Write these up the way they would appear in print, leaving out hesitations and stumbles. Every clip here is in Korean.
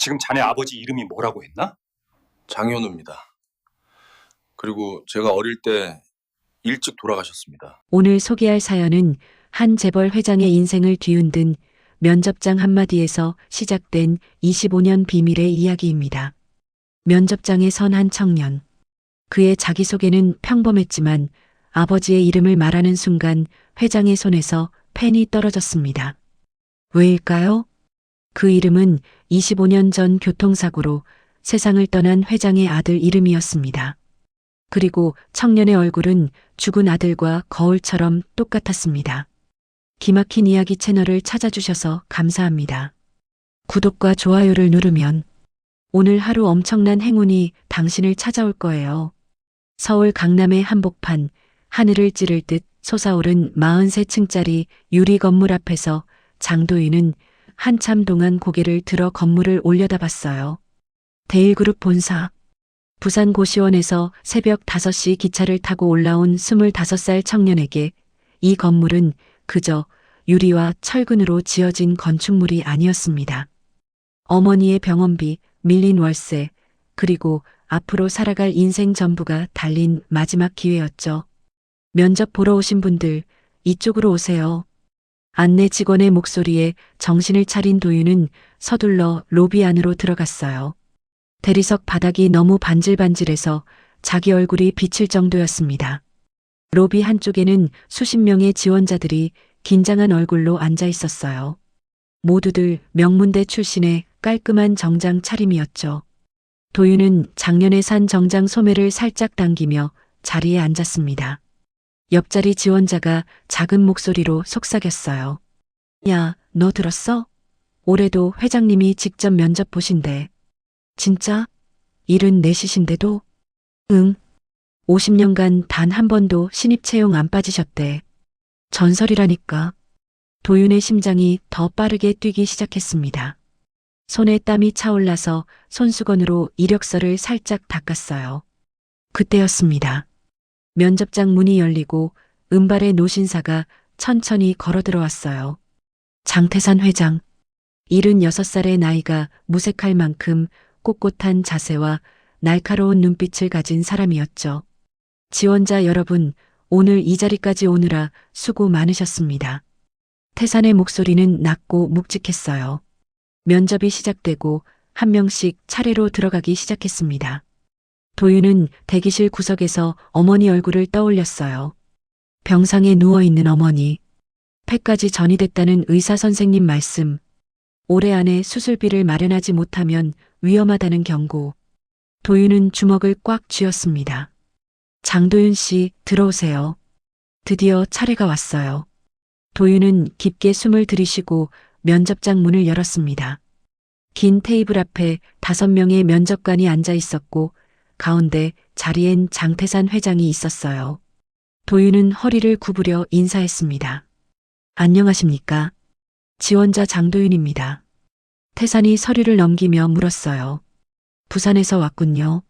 지금 자네 아버지 이름이 뭐라고 했나? 장현우입니다. 그리고 제가 어릴 때 일찍 돌아가셨습니다. 오늘 소개할 사연은 한 재벌 회장의 인생을 뒤흔든 면접장 한마디에서 시작된 25년 비밀의 이야기입니다. 면접장에 선 한 청년. 그의 자기소개는 평범했지만 아버지의 이름을 말하는 순간 회장의 손에서 펜이 떨어졌습니다. 왜일까요? 그 이름은 25년 전 교통사고로 세상을 떠난 회장의 아들 이름이었습니다. 그리고 청년의 얼굴은 죽은 아들과 거울처럼 똑같았습니다. 기막힌 이야기 채널을 찾아주셔서 감사합니다. 구독과 좋아요를 누르면 오늘 하루 엄청난 행운이 당신을 찾아올 거예요. 서울 강남의 한복판, 하늘을 찌를 듯 솟아오른 43층짜리 유리 건물 앞에서 장도윤은 한참 동안 고개를 들어 건물을 올려다봤어요. 대일그룹 본사. 부산 고시원에서 새벽 5시 기차를 타고 올라온 25살 청년에게 이 건물은 그저 유리와 철근으로 지어진 건축물이 아니었습니다. 어머니의 병원비, 밀린 월세, 그리고 앞으로 살아갈 인생 전부가 달린 마지막 기회였죠. 면접 보러 오신 분들, 이쪽으로 오세요. 안내 직원의 목소리에 정신을 차린 도윤은 서둘러 로비 안으로 들어갔어요. 대리석 바닥이 너무 반질반질해서 자기 얼굴이 비칠 정도였습니다. 로비 한쪽에는 수십 명의 지원자들이 긴장한 얼굴로 앉아 있었어요. 모두들 명문대 출신의 깔끔한 정장 차림이었죠. 도윤은 작년에 산 정장 소매를 살짝 당기며 자리에 앉았습니다. 옆자리 지원자가 작은 목소리로 속삭였어요. 야, 너 들었어? 올해도 회장님이 직접 면접 보신대. 진짜? 74이신데도? 응. 50년간 단 한 번도 신입 채용 안 빠지셨대. 전설이라니까. 도윤의 심장이 더 빠르게 뛰기 시작했습니다. 손에 땀이 차올라서 손수건으로 이력서를 살짝 닦았어요. 그때였습니다. 면접장 문이 열리고 은발의 노신사가 천천히 걸어 들어왔어요. 장태산 회장. 76살의 나이가 무색할 만큼 꼿꼿한 자세와 날카로운 눈빛을 가진 사람이었죠. 지원자 여러분, 오늘 이 자리까지 오느라 수고 많으셨습니다. 태산의 목소리는 낮고 묵직했어요. 면접이 시작되고 한 명씩 차례로 들어가기 시작했습니다. 도윤은 대기실 구석에서 어머니 얼굴을 떠올렸어요. 병상에 누워있는 어머니. 폐까지 전이됐다는 의사 선생님 말씀. 올해 안에 수술비를 마련하지 못하면 위험하다는 경고. 도윤은 주먹을 꽉 쥐었습니다. 장도윤 씨, 들어오세요. 드디어 차례가 왔어요. 도윤은 깊게 숨을 들이쉬고 면접장 문을 열었습니다. 긴 테이블 앞에 5명의 면접관이 앉아 있었고 가운데 자리엔 장태산 회장이 있었어요. 도윤은 허리를 구부려 인사했습니다. 안녕하십니까? 지원자 장도윤입니다. 태산이 서류를 넘기며 물었어요. 부산에서 왔군요.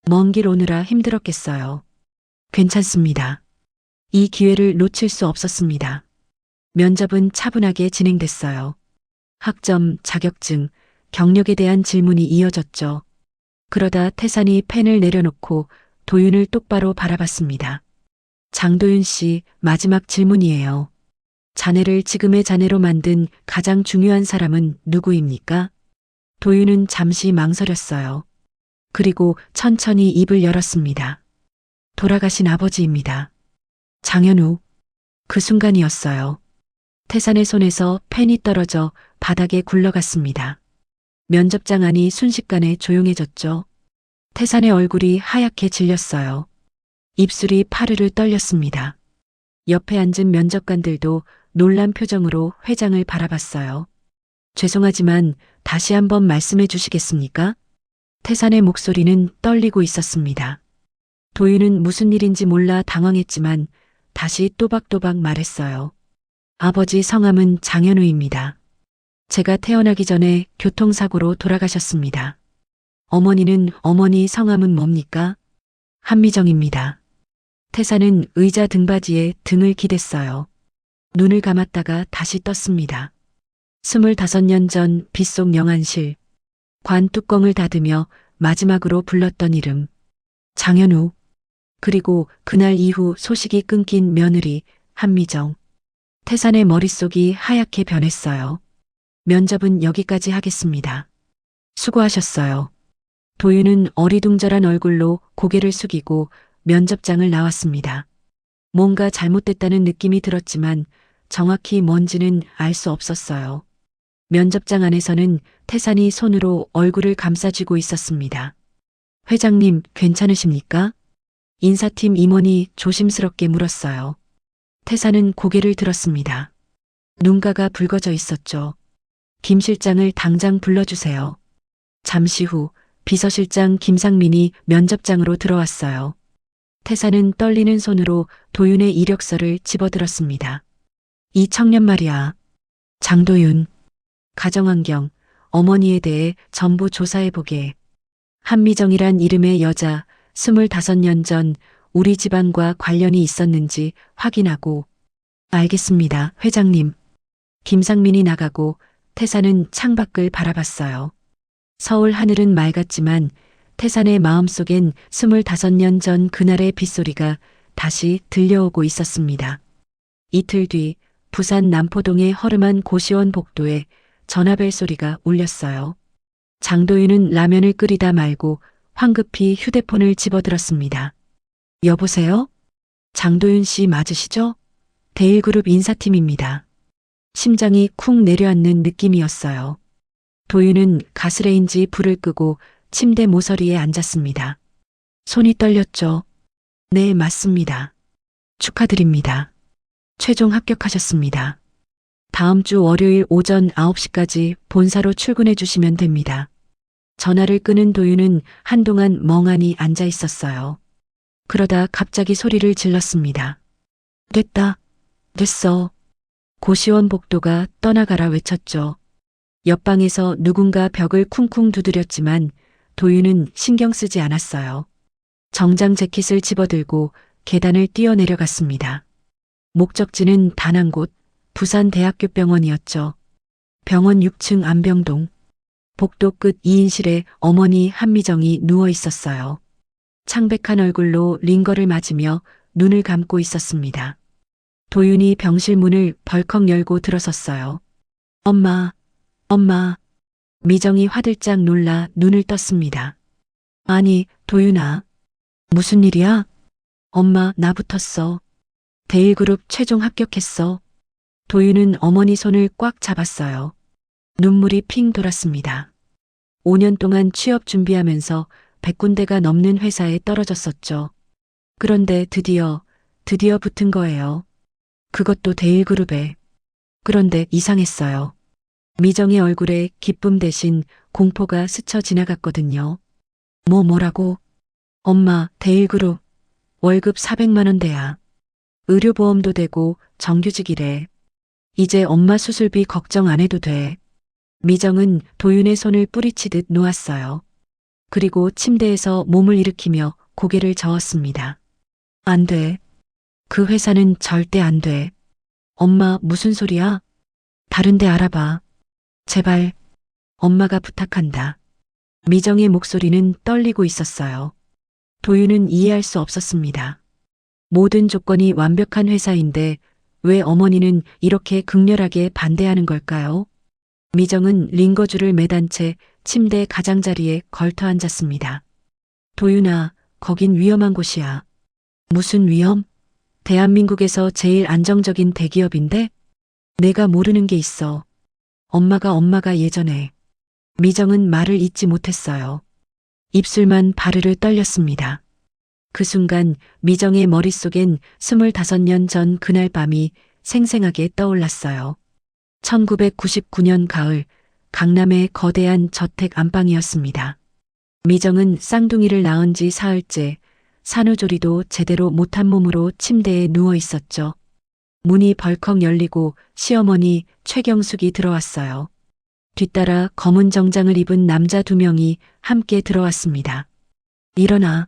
먼 길 오느라 힘들었겠어요. 괜찮습니다. 이 기회를 놓칠 수 없었습니다. 면접은 차분하게 진행됐어요. 학점, 자격증, 경력에 대한 질문이 이어졌죠. 그러다 태산이 펜을 내려놓고 도윤을 똑바로 바라봤습니다. 장도윤 씨, 마지막 질문이에요. 자네를 지금의 자네로 만든 가장 중요한 사람은 누구입니까? 도윤은 잠시 망설였어요. 그리고 천천히 입을 열었습니다. 돌아가신 아버지입니다. 장현우. 그 순간이었어요. 태산의 손에서 펜이 떨어져 바닥에 굴러갔습니다. 면접장 안이 순식간에 조용해졌죠. 태산의 얼굴이 하얗게 질렸어요. 입술이 파르르 떨렸습니다. 옆에 앉은 면접관들도 놀란 표정으로 회장을 바라봤어요. 죄송하지만 다시 한번 말씀해 주시겠습니까? 태산의 목소리는 떨리고 있었습니다. 도윤은 무슨 일인지 몰라 당황했지만 다시 또박또박 말했어요. 아버지 성함은 장현우입니다. 제가 태어나기 전에 교통사고로 돌아가셨습니다. 어머니는 어머니 성함은 뭡니까? 한미정입니다. 태산은 의자 등받이에 등을 기댔어요. 눈을 감았다가 다시 떴습니다. 25년 전 빗속 영안실. 관 뚜껑을 닫으며 마지막으로 불렀던 이름. 장현우. 그리고 그날 이후 소식이 끊긴 며느리 한미정. 태산의 머릿속이 하얗게 변했어요. 면접은 여기까지 하겠습니다. 수고하셨어요. 도윤은 어리둥절한 얼굴로 고개를 숙이고 면접장을 나왔습니다. 뭔가 잘못됐다는 느낌이 들었지만 정확히 뭔지는 알 수 없었어요. 면접장 안에서는 태산이 손으로 얼굴을 감싸쥐고 있었습니다. 회장님, 괜찮으십니까? 인사팀 임원이 조심스럽게 물었어요. 태산은 고개를 들었습니다. 눈가가 붉어져 있었죠. 김 실장을 당장 불러주세요. 잠시 후 비서실장 김상민이 면접장으로 들어왔어요. 태산은 떨리는 손으로 도윤의 이력서를 집어들었습니다. 이 청년 말이야. 장도윤. 가정환경, 어머니에 대해 전부 조사해보게. 한미정이란 이름의 여자, 25년 전 우리 집안과 관련이 있었는지 확인하고. 알겠습니다, 회장님. 김상민이 나가고 태산은 창밖을 바라봤어요. 서울 하늘은 맑았지만 태산의 마음속엔 25년 전 그날의 빗소리가 다시 들려오고 있었습니다. 이틀 뒤 부산 남포동의 허름한 고시원 복도에 전화벨 소리가 울렸어요. 장도윤은 라면을 끓이다 말고 황급히 휴대폰을 집어들었습니다. 여보세요? 장도윤 씨 맞으시죠? 대일그룹 인사팀입니다. 심장이 쿵 내려앉는 느낌이었어요. 도윤은 가스레인지 불을 끄고 침대 모서리에 앉았습니다. 손이 떨렸죠. 네, 맞습니다. 축하드립니다. 최종 합격하셨습니다. 다음 주 월요일 오전 9시까지 본사로 출근해 주시면 됩니다. 전화를 끄는 도윤은 한동안 멍하니 앉아 있었어요. 그러다 갑자기 소리를 질렀습니다. 됐다. 됐어. 고시원 복도가 떠나가라 외쳤죠. 옆방에서 누군가 벽을 쿵쿵 두드렸지만 도윤은 신경 쓰지 않았어요. 정장 재킷을 집어들고 계단을 뛰어내려갔습니다. 목적지는 단 한 곳, 부산대학교 병원이었죠. 병원 6층 안병동. 복도 끝 2인실에 어머니 한미정이 누워 있었어요. 창백한 얼굴로 링거를 맞으며 눈을 감고 있었습니다. 도윤이 병실 문을 벌컥 열고 들어섰어요. 엄마, 엄마. 미정이 화들짝 놀라 눈을 떴습니다. 아니, 도윤아. 무슨 일이야? 엄마, 나 붙었어. 대일그룹 최종 합격했어. 도윤은 어머니 손을 꽉 잡았어요. 눈물이 핑 돌았습니다. 5년 동안 취업 준비하면서 100군데가 넘는 회사에 떨어졌었죠. 그런데 드디어 붙은 거예요. 그것도 대일그룹에. 그런데 이상했어요. 미정의 얼굴에 기쁨 대신 공포가 스쳐 지나갔거든요. 뭐라고? 엄마, 대일그룹. 월급 400만 원대야. 의료보험도 되고 정규직이래. 이제 엄마 수술비 걱정 안 해도 돼. 미정은 도윤의 손을 뿌리치듯 놓았어요. 그리고 침대에서 몸을 일으키며 고개를 저었습니다. 안 돼. 그 회사는 절대 안 돼. 엄마, 무슨 소리야? 다른 데 알아봐. 제발. 엄마가 부탁한다. 미정의 목소리는 떨리고 있었어요. 도윤은 이해할 수 없었습니다. 모든 조건이 완벽한 회사인데 왜 어머니는 이렇게 극렬하게 반대하는 걸까요? 미정은 링거줄을 매단 채 침대 가장자리에 걸터 앉았습니다. 도윤아, 거긴 위험한 곳이야. 무슨 위험? 대한민국에서 제일 안정적인 대기업인데? 내가 모르는 게 있어. 엄마가 예전에. 미정은 말을 잇지 못했어요. 입술만 바르르 떨렸습니다. 그 순간 미정의 머릿속엔 25년 전 그날 밤이 생생하게 떠올랐어요. 1999년 가을, 강남의 거대한 저택 안방이었습니다. 미정은 쌍둥이를 낳은 지 사흘째, 산후조리도 제대로 못한 몸으로 침대에 누워 있었죠. 문이 벌컥 열리고 시어머니 최경숙이 들어왔어요. 뒤따라 검은 정장을 입은 남자 2명이 함께 들어왔습니다. 일어나.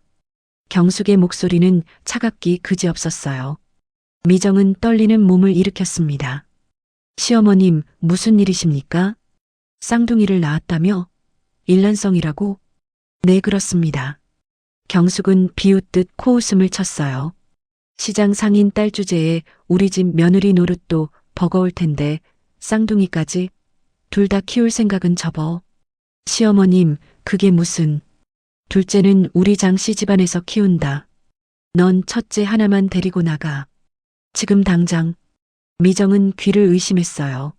경숙의 목소리는 차갑기 그지없었어요. 미정은 떨리는 몸을 일으켰습니다. 시어머님, 무슨 일이십니까? 쌍둥이를 낳았다며? 일란성이라고? 네, 그렇습니다. 경숙은 비웃듯 코웃음을 쳤어요. 시장 상인 딸 주제에 우리 집 며느리 노릇도 버거울 텐데 쌍둥이까지 둘 다 키울 생각은 접어. 시어머님, 그게 무슨. 둘째는 우리 장씨 집안에서 키운다. 넌 첫째 하나만 데리고 나가. 지금 당장. 미정은 귀를 의심했어요.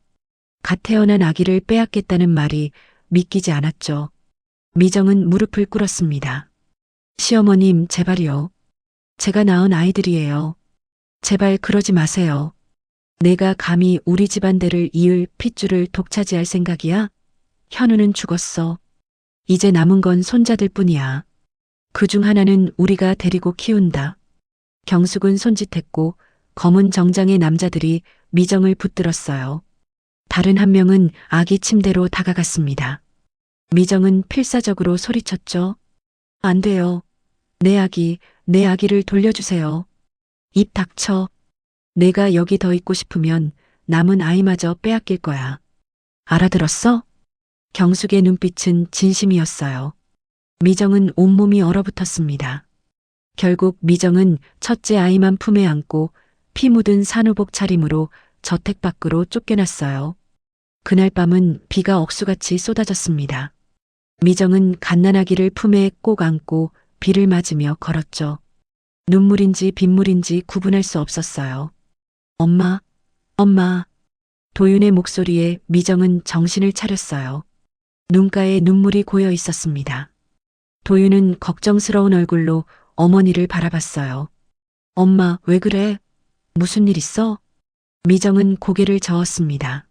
갓 태어난 아기를 빼앗겠다는 말이 믿기지 않았죠. 미정은 무릎을 꿇었습니다. 시어머님, 제발요. 제가 낳은 아이들이에요. 제발 그러지 마세요. 내가 감히 우리 집안대를 이을 핏줄을 독차지할 생각이야? 현우는 죽었어. 이제 남은 건 손자들 뿐이야. 그중 하나는 우리가 데리고 키운다. 경숙은 손짓했고 검은 정장의 남자들이 미정을 붙들었어요. 다른 한 명은 아기 침대로 다가갔습니다. 미정은 필사적으로 소리쳤죠. 안 돼요. 내 아기를 돌려주세요. 입 닥쳐. 내가 여기 더 있고 싶으면 남은 아이마저 빼앗길 거야. 알아들었어? 경숙의 눈빛은 진심이었어요. 미정은 온몸이 얼어붙었습니다. 결국 미정은 첫째 아이만 품에 안고 피 묻은 산후복 차림으로 저택 밖으로 쫓겨났어요. 그날 밤은 비가 억수같이 쏟아졌습니다. 미정은 갓난아기를 품에 꼭 안고 비를 맞으며 걸었죠. 눈물인지 빗물인지 구분할 수 없었어요. 엄마, 엄마. 도윤의 목소리에 미정은 정신을 차렸어요. 눈가에 눈물이 고여 있었습니다. 도윤은 걱정스러운 얼굴로 어머니를 바라봤어요. 엄마, 왜 그래? 무슨 일 있어? 미정은 고개를 저었습니다.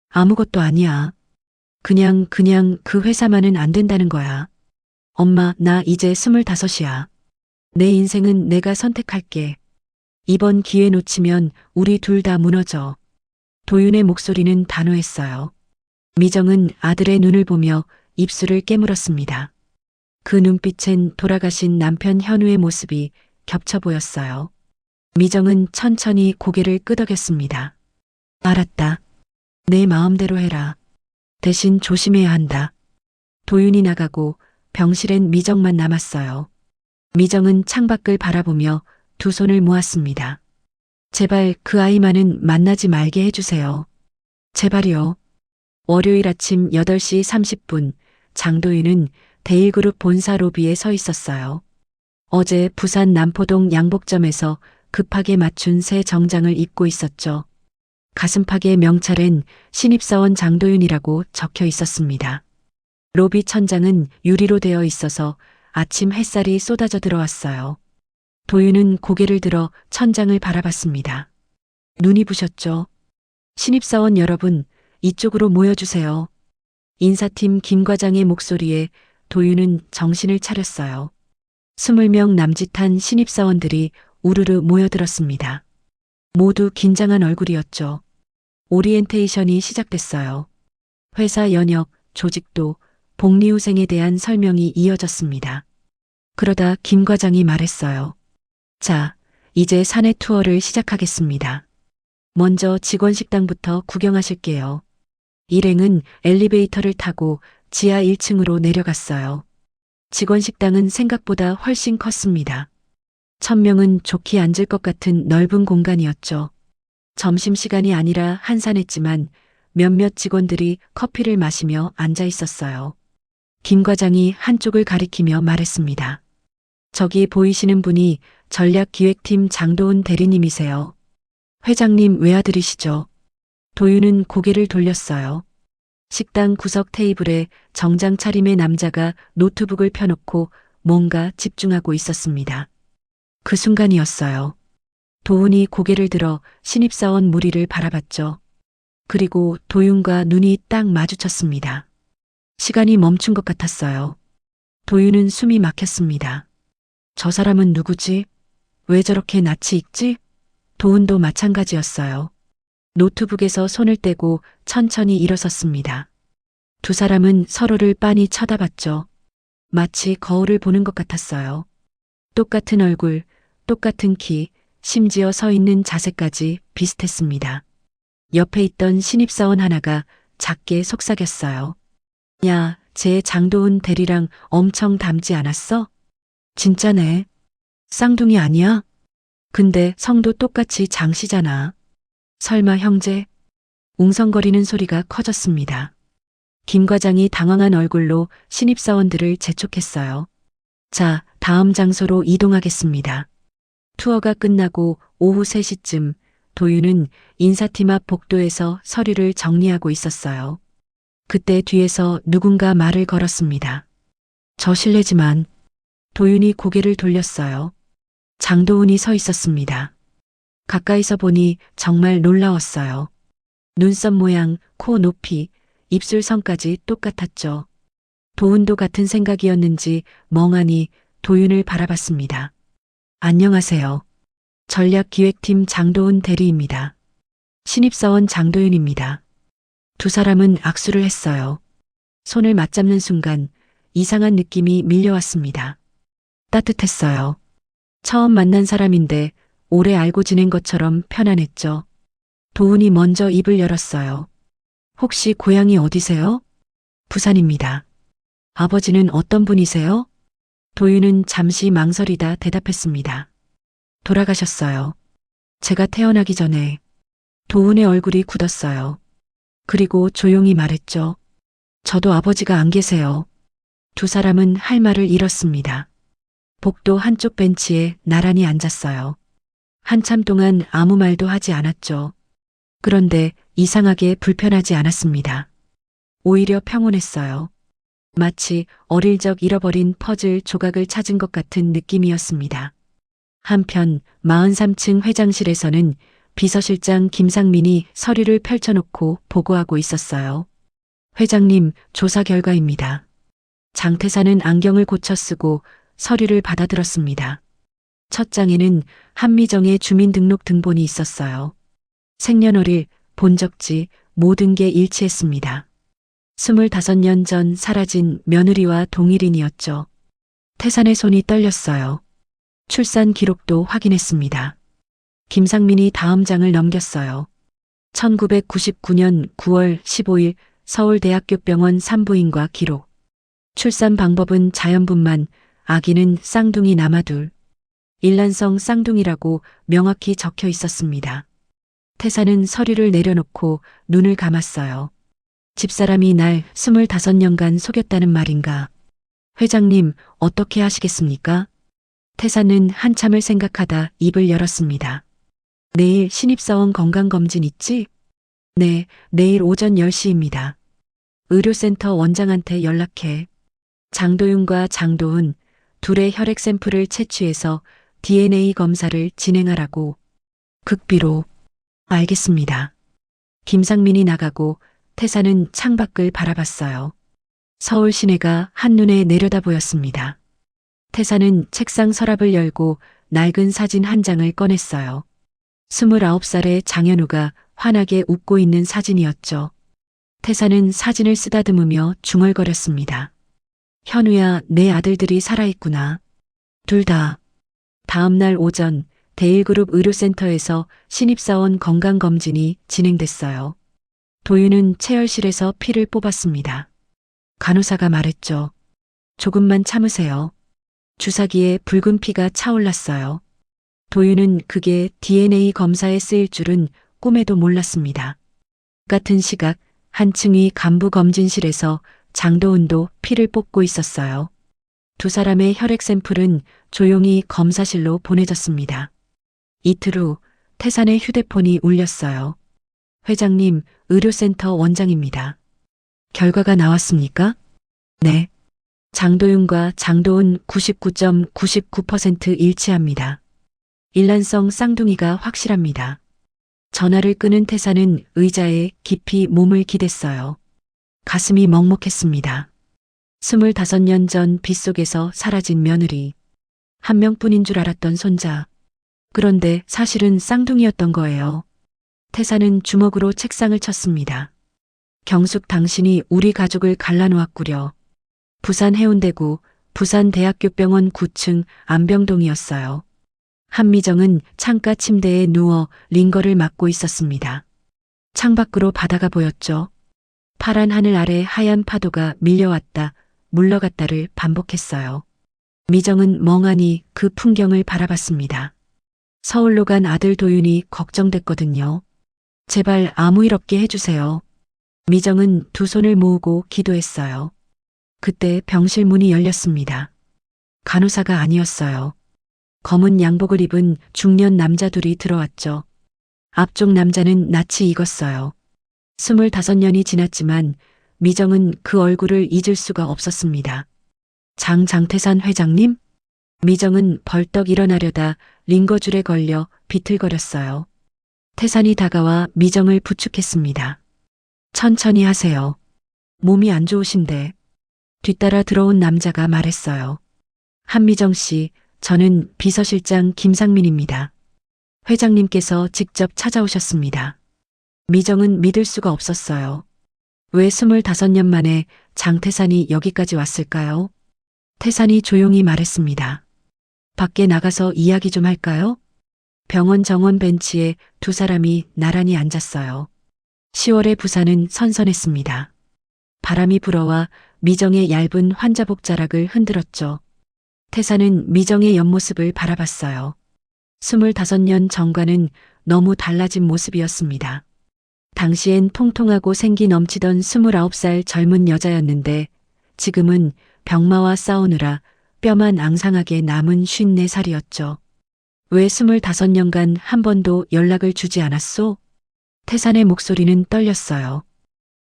아무것도 아니야. 그냥 그 회사만은 안 된다는 거야. 엄마, 나 이제 25이야. 내 인생은 내가 선택할게. 이번 기회 놓치면 우리 둘 다 무너져. 도윤의 목소리는 단호했어요. 미정은 아들의 눈을 보며 입술을 깨물었습니다. 그 눈빛엔 돌아가신 남편 현우의 모습이 겹쳐 보였어요. 미정은 천천히 고개를 끄덕였습니다. 알았다. 내 마음대로 해라. 대신 조심해야 한다. 도윤이 나가고 병실엔 미정만 남았어요. 미정은 창밖을 바라보며 두 손을 모았습니다. 제발 그 아이만은 만나지 말게 해주세요. 제발이요. 월요일 아침 8시 30분 장도윤은 대일그룹 본사 로비에 서 있었어요. 어제 부산 남포동 양복점에서 급하게 맞춘 새 정장을 입고 있었죠. 가슴팍의 명찰엔 신입사원 장도윤이라고 적혀 있었습니다. 로비 천장은 유리로 되어 있어서 아침 햇살이 쏟아져 들어왔어요. 도윤은 고개를 들어 천장을 바라봤습니다. 눈이 부셨죠. 신입사원 여러분, 이쪽으로 모여주세요. 인사팀 김 과장의 목소리에 도윤은 정신을 차렸어요. 20명 남짓한 신입사원들이 우르르 모여들었습니다. 모두 긴장한 얼굴이었죠. 오리엔테이션이 시작됐어요. 회사 연역, 조직도, 복리후생에 대한 설명이 이어졌습니다. 그러다 김 과장이 말했어요. 자, 이제 사내 투어를 시작하겠습니다. 먼저 직원 식당부터 구경하실게요. 일행은 엘리베이터를 타고 지하 1층으로 내려갔어요. 직원 식당은 생각보다 훨씬 컸습니다. 1000명은 좋게 앉을 것 같은 넓은 공간이었죠. 점심시간이 아니라 한산했지만 몇몇 직원들이 커피를 마시며 앉아 있었어요. 김 과장이 한쪽을 가리키며 말했습니다. 저기 보이시는 분이 전략기획팀 장도훈 대리님이세요. 회장님 외아들이시죠? 도윤은 고개를 돌렸어요. 식당 구석 테이블에 정장 차림의 남자가 노트북을 펴놓고 뭔가 집중하고 있었습니다. 그 순간이었어요. 도훈이 고개를 들어 신입사원 무리를 바라봤죠. 그리고 도윤과 눈이 딱 마주쳤습니다. 시간이 멈춘 것 같았어요. 도윤은 숨이 막혔습니다. 저 사람은 누구지? 왜 저렇게 낯이 익지? 도훈도 마찬가지였어요. 노트북에서 손을 떼고 천천히 일어섰습니다. 두 사람은 서로를 빤히 쳐다봤죠. 마치 거울을 보는 것 같았어요. 똑같은 얼굴, 똑같은 키, 심지어 서 있는 자세까지 비슷했습니다. 옆에 있던 신입사원 하나가 작게 속삭였어요. 야, 제 장도은 대리랑 엄청 닮지 않았어? 진짜네. 쌍둥이 아니야? 근데 성도 똑같이 장씨잖아. 설마 형제? 웅성거리는 소리가 커졌습니다. 김 과장이 당황한 얼굴로 신입사원들을 재촉했어요. 자, 다음 장소로 이동하겠습니다. 투어가 끝나고 오후 3시쯤 도윤은 인사팀 앞 복도에서 서류를 정리하고 있었어요. 그때 뒤에서 누군가 말을 걸었습니다. 저 실례지만 도윤이 고개를 돌렸어요. 장도은이 서 있었습니다. 가까이서 보니 정말 놀라웠어요. 눈썹 모양, 코 높이, 입술선까지 똑같았죠. 도은도 같은 생각이었는지 멍하니 도윤을 바라봤습니다. 안녕하세요. 전략기획팀 장도은 대리입니다. 신입사원 장도윤입니다. 두 사람은 악수를 했어요. 손을 맞잡는 순간 이상한 느낌이 밀려왔습니다. 따뜻했어요. 처음 만난 사람인데 오래 알고 지낸 것처럼 편안했죠. 도훈이 먼저 입을 열었어요. 혹시 고향이 어디세요? 부산입니다. 아버지는 어떤 분이세요? 도윤은 잠시 망설이다 대답했습니다. 돌아가셨어요. 제가 태어나기 전에. 도훈의 얼굴이 굳었어요. 그리고 조용히 말했죠. 저도 아버지가 안 계세요. 두 사람은 할 말을 잃었습니다. 복도 한쪽 벤치에 나란히 앉았어요. 한참 동안 아무 말도 하지 않았죠. 그런데 이상하게 불편하지 않았습니다. 오히려 평온했어요. 마치 어릴 적 잃어버린 퍼즐 조각을 찾은 것 같은 느낌이었습니다. 한편 43층 회장실에서는 비서실장 김상민이 서류를 펼쳐놓고 보고하고 있었어요. 회장님, 조사 결과입니다. 장태사는 안경을 고쳐 쓰고 서류를 받아들었습니다. 첫 장에는 한미정의 주민등록 등본이 있었어요. 생년월일, 본적지, 모든 게 일치했습니다. 25년 전 사라진 며느리와 동일인이었죠. 태산의 손이 떨렸어요. 출산 기록도 확인했습니다. 김상민이 다음 장을 넘겼어요. 1999년 9월 15일 서울대학교병원 산부인과 기록. 출산 방법은 자연분만, 아기는 쌍둥이 남아둘. 일란성 쌍둥이라고 명확히 적혀 있었습니다. 태사는 서류를 내려놓고 눈을 감았어요. 집사람이 날 25년간 속였다는 말인가? 회장님, 어떻게 하시겠습니까? 태사는 한참을 생각하다 입을 열었습니다. 내일 신입사원 건강검진 있지? 네, 내일 오전 10시입니다. 의료센터 원장한테 연락해. 장도윤과 장도은 둘의 혈액 샘플을 채취해서 DNA 검사를 진행하라고. 극비로. 알겠습니다. 김상민이 나가고 태사는 창밖을 바라봤어요. 서울 시내가 한눈에 내려다 보였습니다. 태사는 책상 서랍을 열고 낡은 사진 한 장을 꺼냈어요. 29살의 장현우가 환하게 웃고 있는 사진이었죠. 태사는 사진을 쓰다듬으며 중얼거렸습니다. 현우야, 내 아들들이 살아있구나. 둘 다. 다음 날 오전 대일그룹 의료센터에서 신입사원 건강검진이 진행됐어요. 도윤은 체열실에서 피를 뽑았습니다. 간호사가 말했죠. 조금만 참으세요. 주사기에 붉은 피가 차올랐어요. 도윤은 그게 DNA 검사에 쓰일 줄은 꿈에도 몰랐습니다. 같은 시각 한층위 간부검진실에서 장도은도 피를 뽑고 있었어요. 두 사람의 혈액 샘플은 조용히 검사실로 보내졌습니다. 이틀 후 태산의 휴대폰이 울렸어요. 회장님, 의료센터 원장입니다. 결과가 나왔습니까? 네. 장도윤과 장도은 99.99% 일치합니다. 일란성 쌍둥이가 확실합니다. 전화를 끄는 태산은 의자에 깊이 몸을 기댔어요. 가슴이 먹먹했습니다. 25년 전 빗속에서 사라진 며느리. 한 명뿐인 줄 알았던 손자. 그런데 사실은 쌍둥이였던 거예요. 태사는 주먹으로 책상을 쳤습니다. 경숙, 당신이 우리 가족을 갈라놓았구려. 부산 해운대구 부산대학교병원 9층 안병동이었어요. 한미정은 창가 침대에 누워 링거를 맞고 있었습니다. 창밖으로 바다가 보였죠. 파란 하늘 아래 하얀 파도가 밀려왔다, 물러갔다를 반복했어요. 미정은 멍하니 그 풍경을 바라봤습니다. 서울로 간 아들 도윤이 걱정됐거든요. 제발 아무 일 없게 해주세요. 미정은 두 손을 모으고 기도했어요. 그때 병실 문이 열렸습니다. 간호사가 아니었어요. 검은 양복을 입은 중년 남자 둘이 들어왔죠. 앞쪽 남자는 낯이 익었어요. 25년이 지났지만 미정은 그 얼굴을 잊을 수가 없었습니다. 장태산 회장님? 미정은 벌떡 일어나려다 링거줄에 걸려 비틀거렸어요. 태산이 다가와 미정을 부축했습니다. 천천히 하세요. 몸이 안 좋으신데. 뒤따라 들어온 남자가 말했어요. 한미정 씨, 저는 비서실장 김상민입니다. 회장님께서 직접 찾아오셨습니다. 미정은 믿을 수가 없었어요. 왜 25년 만에 장태산이 여기까지 왔을까요? 태산이 조용히 말했습니다. 밖에 나가서 이야기 좀 할까요? 병원 정원 벤치에 두 사람이 나란히 앉았어요. 10월의 부산은 선선했습니다. 바람이 불어와 미정의 얇은 환자복 자락을 흔들었죠. 태산은 미정의 옆모습을 바라봤어요. 25년 전과는 너무 달라진 모습이었습니다. 당시엔 통통하고 생기 넘치던 29살 젊은 여자였는데 지금은 병마와 싸우느라 뼈만 앙상하게 남은 54살이었죠. 왜 25년간 한 번도 연락을 주지 않았소? 태산의 목소리는 떨렸어요.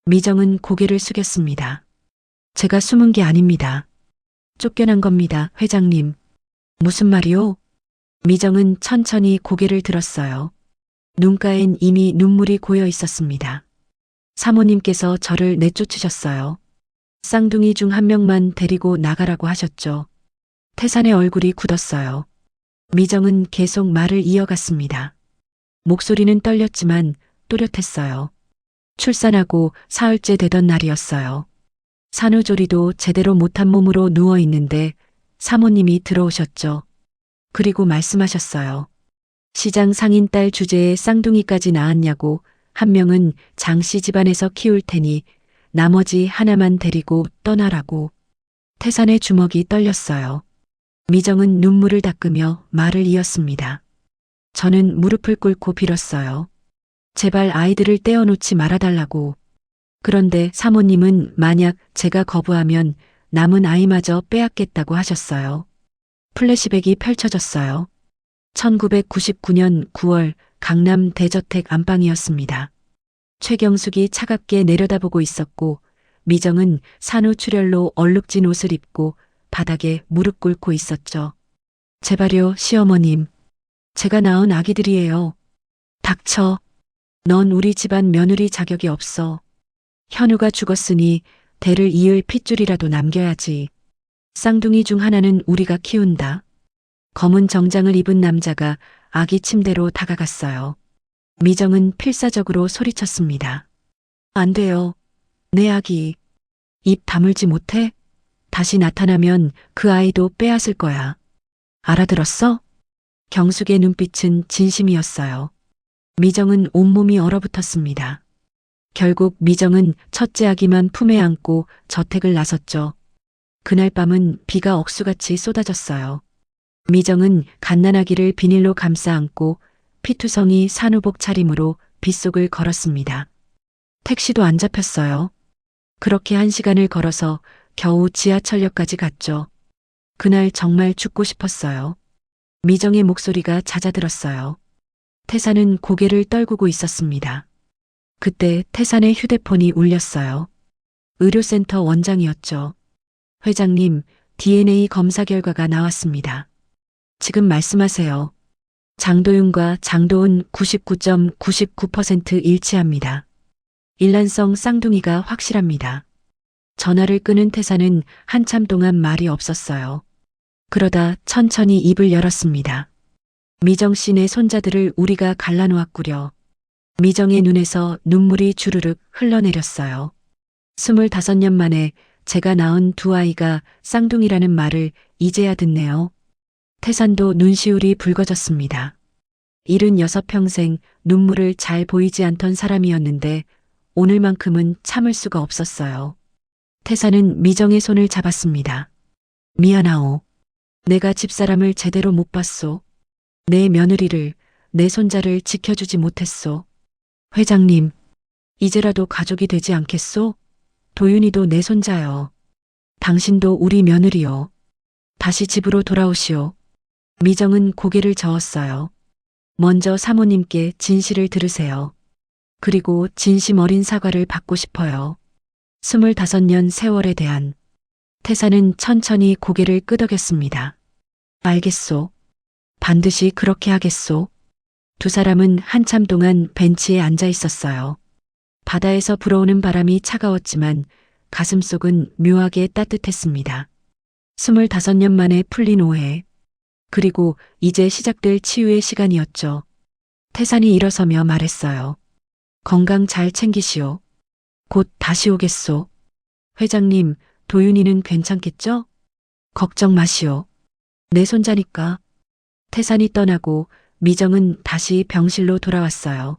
미정은 고개를 숙였습니다. 제가 숨은 게 아닙니다. 쫓겨난 겁니다, 회장님. 무슨 말이요? 미정은 천천히 고개를 들었어요. 눈가엔 이미 눈물이 고여 있었습니다. 사모님께서 저를 내쫓으셨어요. 쌍둥이 중 한 명만 데리고 나가라고 하셨죠. 태산의 얼굴이 굳었어요. 미정은 계속 말을 이어갔습니다. 목소리는 떨렸지만 또렷했어요. 출산하고 사흘째 되던 날이었어요. 산후조리도 제대로 못한 몸으로 누워 있는데 사모님이 들어오셨죠. 그리고 말씀하셨어요. 시장 상인 딸 주제에 쌍둥이까지 낳았냐고. 한 명은 장씨 집안에서 키울 테니 나머지 하나만 데리고 떠나라고. 태산의 주먹이 떨렸어요. 미정은 눈물을 닦으며 말을 이었습니다. 저는 무릎을 꿇고 빌었어요. 제발 아이들을 떼어놓지 말아달라고. 그런데 사모님은 만약 제가 거부하면 남은 아이마저 빼앗겠다고 하셨어요. 플래시백이 펼쳐졌어요. 1999년 9월 강남 대저택 안방이었습니다. 최경숙이 차갑게 내려다보고 있었고 미정은 산후출혈로 얼룩진 옷을 입고 바닥에 무릎 꿇고 있었죠. 제발요, 시어머님. 제가 낳은 아기들이에요. 닥쳐. 넌 우리 집안 며느리 자격이 없어. 현우가 죽었으니 대를 이을 핏줄이라도 남겨야지. 쌍둥이 중 하나는 우리가 키운다. 검은 정장을 입은 남자가 아기 침대로 다가갔어요. 미정은 필사적으로 소리쳤습니다. 안 돼요. 내 아기. 입 다물지 못해? 다시 나타나면 그 아이도 빼앗을 거야. 알아들었어? 경숙의 눈빛은 진심이었어요. 미정은 온몸이 얼어붙었습니다. 결국 미정은 첫째 아기만 품에 안고 저택을 나섰죠. 그날 밤은 비가 억수같이 쏟아졌어요. 미정은 갓난아기를 비닐로 감싸 안고 피투성이 산후복 차림으로 빗속을 걸었습니다. 택시도 안 잡혔어요. 그렇게 1시간을 걸어서 겨우 지하철역까지 갔죠. 그날 정말 죽고 싶었어요. 미정의 목소리가 잦아들었어요. 태산은 고개를 떨구고 있었습니다. 그때 태산의 휴대폰이 울렸어요. 의료센터 원장이었죠. 회장님, DNA 검사 결과가 나왔습니다. 지금 말씀하세요. 장도윤과 장도은 99.99% 일치합니다. 일란성 쌍둥이가 확실합니다. 전화를 끊은 태산은 한참 동안 말이 없었어요. 그러다 천천히 입을 열었습니다. 미정 씨네 손자들을 우리가 갈라놓았구려. 미정의 눈에서 눈물이 주르륵 흘러내렸어요. 25년 만에 제가 낳은 두 아이가 쌍둥이라는 말을 이제야 듣네요. 태산도 눈시울이 붉어졌습니다. 76평생 눈물을 잘 보이지 않던 사람이었는데 오늘만큼은 참을 수가 없었어요. 태사는 미정의 손을 잡았습니다. 미안하오. 내가 집사람을 제대로 못 봤소. 내 며느리를, 내 손자를 지켜주지 못했소. 회장님, 이제라도 가족이 되지 않겠소? 도윤이도 내 손자요. 당신도 우리 며느리요. 다시 집으로 돌아오시오. 미정은 고개를 저었어요. 먼저 사모님께 진실을 들으세요. 그리고 진심 어린 사과를 받고 싶어요. 25년 세월에 대한. 태사는 천천히 고개를 끄덕였습니다. 알겠소. 반드시 그렇게 하겠소. 두 사람은 한참 동안 벤치에 앉아 있었어요. 바다에서 불어오는 바람이 차가웠지만 가슴속은 묘하게 따뜻했습니다. 25년 만에 풀린 오해. 그리고 이제 시작될 치유의 시간이었죠. 태산이 일어서며 말했어요. 건강 잘 챙기시오. 곧 다시 오겠소. 회장님, 도윤이는 괜찮겠죠? 걱정 마시오. 내 손자니까. 태산이 떠나고 미정은 다시 병실로 돌아왔어요.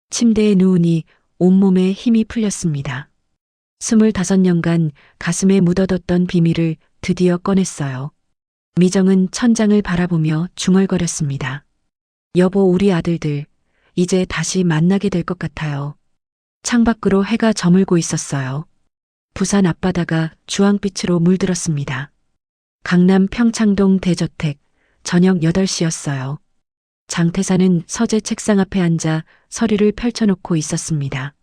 침대에 누우니 온몸에 힘이 풀렸습니다. 25년간 가슴에 묻어뒀던 비밀을 드디어 꺼냈어요. 미정은 천장을 바라보며 중얼거렸습니다. 여보, 우리 아들들, 이제 다시 만나게 될 것 같아요. 창밖으로 해가 저물고 있었어요. 부산 앞바다가 주황빛으로 물들었습니다. 강남 평창동 대저택, 저녁 8시였어요. 장태사는 서재 책상 앞에 앉아 서류를 펼쳐놓고 있었습니다.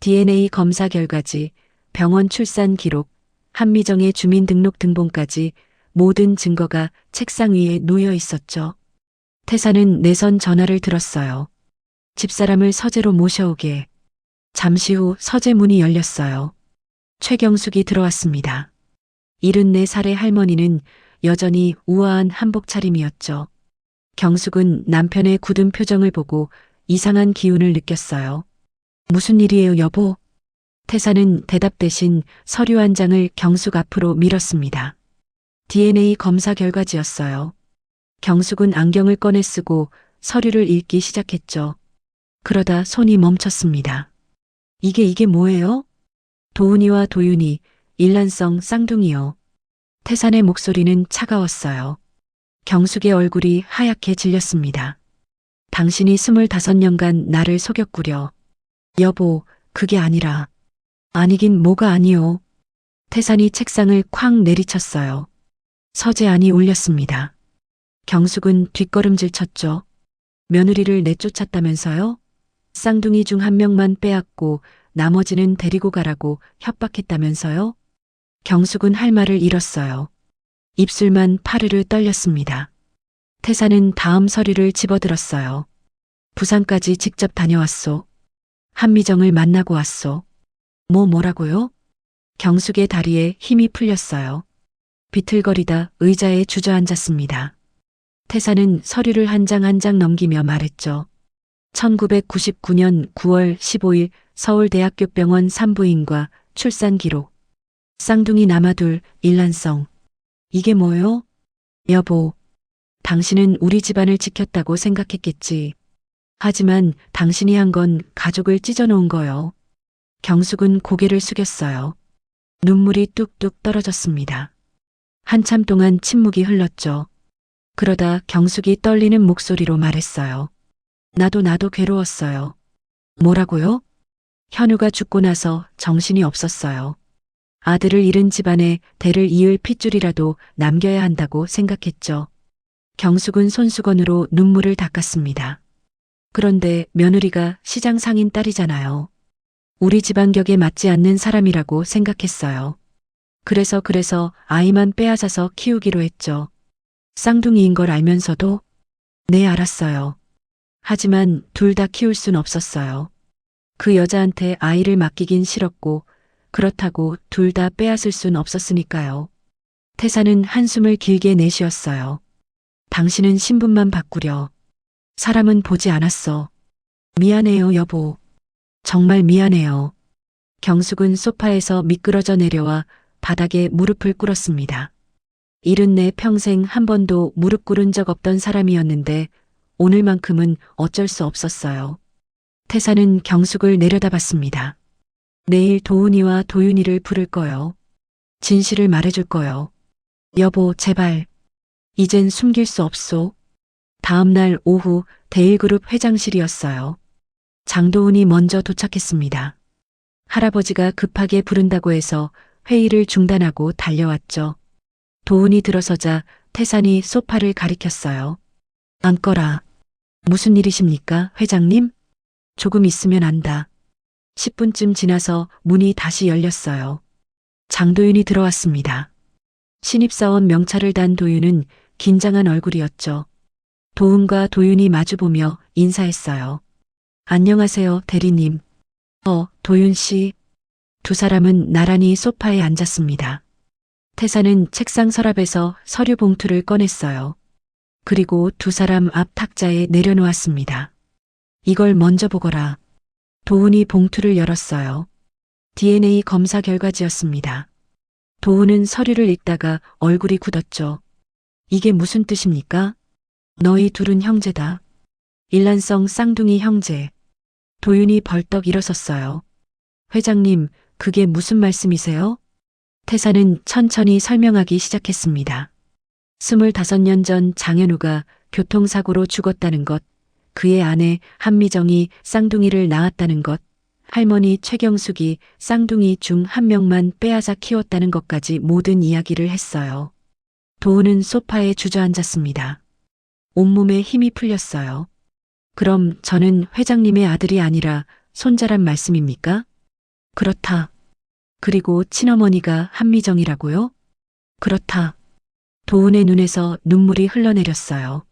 DNA 검사 결과지, 병원 출산 기록, 한미정의 주민등록 등본까지 모든 증거가 책상 위에 놓여 있었죠. 태사는 내선 전화를 들었어요. 집사람을 서재로 모셔오게. 잠시 후 서재 문이 열렸어요. 최경숙이 들어왔습니다. 74살의 할머니는 여전히 우아한 한복 차림이었죠. 경숙은 남편의 굳은 표정을 보고 이상한 기운을 느꼈어요. 무슨 일이에요, 여보? 태사는 대답 대신 서류 한 장을 경숙 앞으로 밀었습니다. DNA 검사 결과지였어요. 경숙은 안경을 꺼내 쓰고 서류를 읽기 시작했죠. 그러다 손이 멈췄습니다. 이게 뭐예요? 도훈이와 도윤이, 일란성 쌍둥이요. 태산의 목소리는 차가웠어요. 경숙의 얼굴이 하얗게 질렸습니다. 당신이 25년간 나를 속였구려. 여보, 그게 아니라. 아니긴 뭐가 아니요. 태산이 책상을 쾅 내리쳤어요. 서재 안이 울렸습니다. 경숙은 뒷걸음질 쳤죠. 며느리를 내쫓았다면서요? 쌍둥이 중 한 명만 빼앗고 나머지는 데리고 가라고 협박했다면서요? 경숙은 할 말을 잃었어요. 입술만 파르르 떨렸습니다. 태사는 다음 서류를 집어들었어요. 부산까지 직접 다녀왔소. 한미정을 만나고 왔소. 뭐라고요? 경숙의 다리에 힘이 풀렸어요. 비틀거리다 의자에 주저앉았습니다. 태사는 서류를 한 장 한 장 넘기며 말했죠. 1999년 9월 15일 서울대학교병원 산부인과 출산 기록. 쌍둥이 남아둘, 일란성. 이게 뭐요? 여보, 당신은 우리 집안을 지켰다고 생각했겠지. 하지만 당신이 한 건 가족을 찢어놓은 거요. 경숙은 고개를 숙였어요. 눈물이 뚝뚝 떨어졌습니다. 한참 동안 침묵이 흘렀죠. 그러다 경숙이 떨리는 목소리로 말했어요. 나도 괴로웠어요. 뭐라고요? 현우가 죽고 나서 정신이 없었어요. 아들을 잃은 집안에 대를 이을 핏줄이라도 남겨야 한다고 생각했죠. 경숙은 손수건으로 눈물을 닦았습니다. 그런데 며느리가 시장 상인 딸이잖아요. 우리 집안 격에 맞지 않는 사람이라고 생각했어요. 그래서 아이만 빼앗아서 키우기로 했죠. 쌍둥이인 걸 알면서도? 네, 알았어요. 하지만 둘 다 키울 순 없었어요. 그 여자한테 아이를 맡기긴 싫었고 그렇다고 둘 다 빼앗을 순 없었으니까요. 태사는 한숨을 길게 내쉬었어요. 당신은 신분만 바꾸려. 사람은 보지 않았어. 미안해요, 여보. 정말 미안해요. 경숙은 소파에서 미끄러져 내려와 바닥에 무릎을 꿇었습니다. 74 평생 한 번도 무릎 꿇은 적 없던 사람이었는데 오늘만큼은 어쩔 수 없었어요. 태사는 경숙을 내려다봤습니다. 내일 도훈이와 도윤이를 부를 거요. 진실을 말해줄 거요. 여보, 제발. 이젠 숨길 수 없소. 다음 날 오후 대일그룹 회장실이었어요. 장도훈이 먼저 도착했습니다. 할아버지가 급하게 부른다고 해서 회의를 중단하고 달려왔죠. 도훈이 들어서자 태산이 소파를 가리켰어요. 앉거라. 무슨 일이십니까, 회장님? 조금 있으면 안다. 10분쯤 지나서 문이 다시 열렸어요. 장도윤이 들어왔습니다. 신입사원 명찰을 단 도윤은 긴장한 얼굴이었죠. 도훈과 도윤이 마주보며 인사했어요. 안녕하세요, 대리님. 도윤 씨. 두 사람은 나란히 소파에 앉았습니다. 태사는 책상 서랍에서 서류 봉투를 꺼냈어요. 그리고 두 사람 앞 탁자에 내려놓았습니다. 이걸 먼저 보거라. 도훈이 봉투를 열었어요. DNA 검사 결과지였습니다. 도훈은 서류를 읽다가 얼굴이 굳었죠. 이게 무슨 뜻입니까? 너희 둘은 형제다. 일란성 쌍둥이 형제. 도윤이 벌떡 일어섰어요. 회장님, 그게 무슨 말씀이세요? 태사는 천천히 설명하기 시작했습니다. 25년 전 장현우가 교통사고로 죽었다는 것, 그의 아내 한미정이 쌍둥이를 낳았다는 것, 할머니 최경숙이 쌍둥이 중 한 명만 빼앗아 키웠다는 것까지 모든 이야기를 했어요. 도훈은 소파에 주저앉았습니다. 온몸에 힘이 풀렸어요. 그럼 저는 회장님의 아들이 아니라 손자란 말씀입니까? 그렇다. 그리고 친어머니가 한미정이라고요? 그렇다. 도훈의 눈에서 눈물이 흘러내렸어요.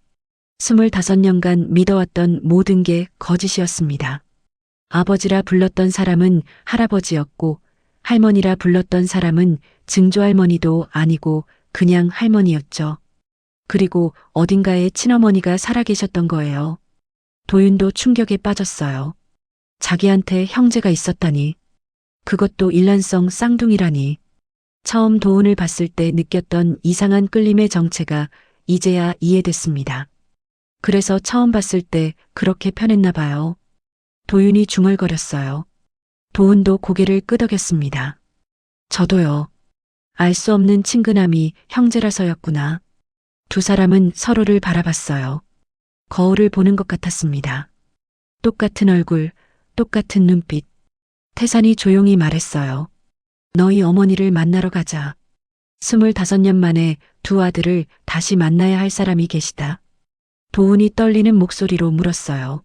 25년간 믿어왔던 모든 게 거짓이었습니다. 아버지라 불렀던 사람은 할아버지였고 할머니라 불렀던 사람은 증조할머니도 아니고 그냥 할머니였죠. 그리고 어딘가에 친어머니가 살아계셨던 거예요. 도윤도 충격에 빠졌어요. 자기한테 형제가 있었다니. 그것도 일란성 쌍둥이라니. 처음 도훈을 봤을 때 느꼈던 이상한 끌림의 정체가 이제야 이해됐습니다. 그래서 처음 봤을 때 그렇게 편했나 봐요. 도윤이 중얼거렸어요. 도훈도 고개를 끄덕였습니다. 저도요. 알 수 없는 친근함이 형제라서였구나. 두 사람은 서로를 바라봤어요. 거울을 보는 것 같았습니다. 똑같은 얼굴, 똑같은 눈빛. 태산이 조용히 말했어요. 너희 어머니를 만나러 가자. 25년 만에 두 아들을 다시 만나야 할 사람이 계시다. 도훈이 떨리는 목소리로 물었어요.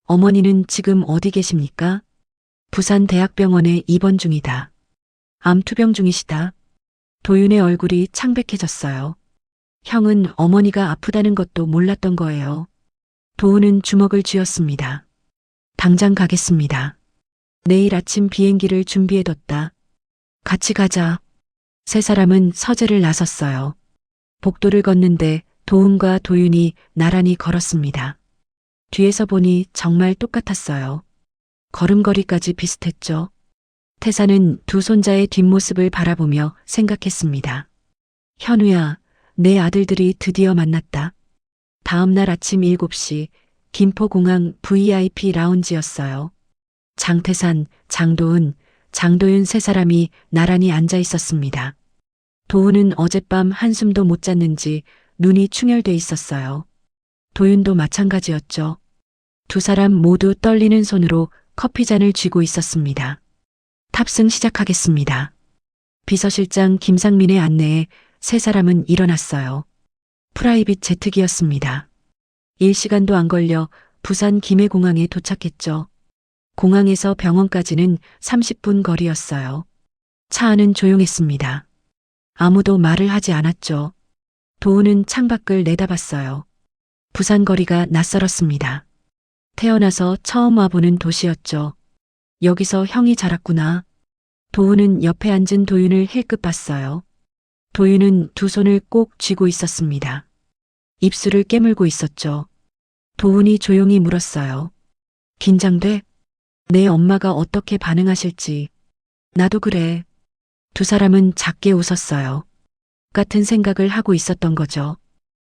어머니는 지금 어디 계십니까? 부산대학병원에 입원 중이다. 암투병 중이시다. 도윤의 얼굴이 창백해졌어요. 형은 어머니가 아프다는 것도 몰랐던 거예요. 도훈은 주먹을 쥐었습니다. 당장 가겠습니다. 내일 아침 비행기를 준비해뒀다. 같이 가자. 세 사람은 서재를 나섰어요. 복도를 걷는데 도훈과 도윤이 나란히 걸었습니다. 뒤에서 보니 정말 똑같았어요. 걸음걸이까지 비슷했죠. 태사는 두 손자의 뒷모습을 바라보며 생각했습니다. 현우야, 내 아들들이 드디어 만났다. 다음 날 아침 7시 김포공항 VIP 라운지였어요. 장태산, 장도은, 장도윤 세 사람이 나란히 앉아 있었습니다. 도훈은 어젯밤 한숨도 못 잤는지 눈이 충혈돼 있었어요. 도윤도 마찬가지였죠. 두 사람 모두 떨리는 손으로 커피잔을 쥐고 있었습니다. 탑승 시작하겠습니다. 비서실장 김상민의 안내에 세 사람은 일어났어요. 프라이빗 제트기였습니다. 1시간도 안 걸려 부산 김해공항에 도착했죠. 공항에서 병원까지는 30분 거리였어요. 차 안은 조용했습니다. 아무도 말을 하지 않았죠. 도훈은 창밖을 내다봤어요. 부산 거리가 낯설었습니다. 태어나서 처음 와보는 도시였죠. 여기서 형이 자랐구나. 도훈은 옆에 앉은 도윤을 힐끗 봤어요. 도윤은 두 손을 꼭 쥐고 있었습니다. 입술을 깨물고 있었죠. 도훈이 조용히 물었어요. 긴장돼? 내 엄마가 어떻게 반응하실지. 나도 그래. 두 사람은 작게 웃었어요. 같은 생각을 하고 있었던 거죠.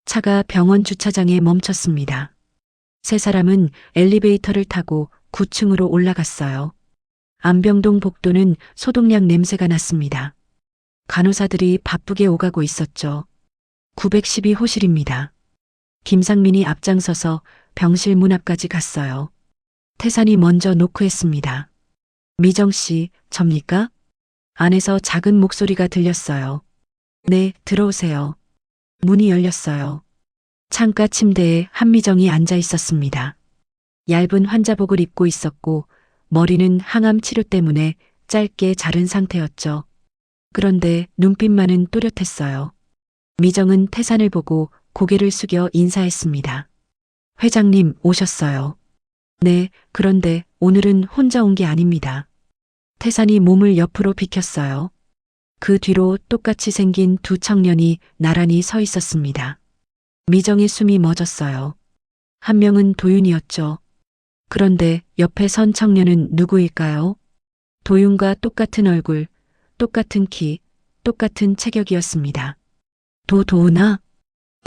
차가 병원 주차장에 멈췄습니다. 세 사람은 엘리베이터를 타고 9층으로 올라갔어요. 안병동 복도는 소독약 냄새가 났습니다. 간호사들이 바쁘게 오가고 있었죠. 912호실입니다. 김상민이 앞장서서 병실 문 앞까지 갔어요. 태산이 먼저 노크했습니다. 미정 씨, 접니까? 안에서 작은 목소리가 들렸어요. 네, 들어오세요. 문이 열렸어요. 창가 침대에 한미정이 앉아 있었습니다. 얇은 환자복을 입고 있었고 머리는 항암 치료 때문에 짧게 자른 상태였죠. 그런데 눈빛만은 또렷했어요. 미정은 태산을 보고 고개를 숙여 인사했습니다. 회장님 오셨어요. 네, 그런데 오늘은 혼자 온 게 아닙니다. 태산이 몸을 옆으로 비켰어요. 그 뒤로 똑같이 생긴 두 청년이 나란히 서 있었습니다. 미정의 숨이 멎었어요. 한 명은 도윤이었죠. 그런데 옆에 선 청년은 누구일까요? 도윤과 똑같은 얼굴, 똑같은 키, 똑같은 체격이었습니다. 도은아?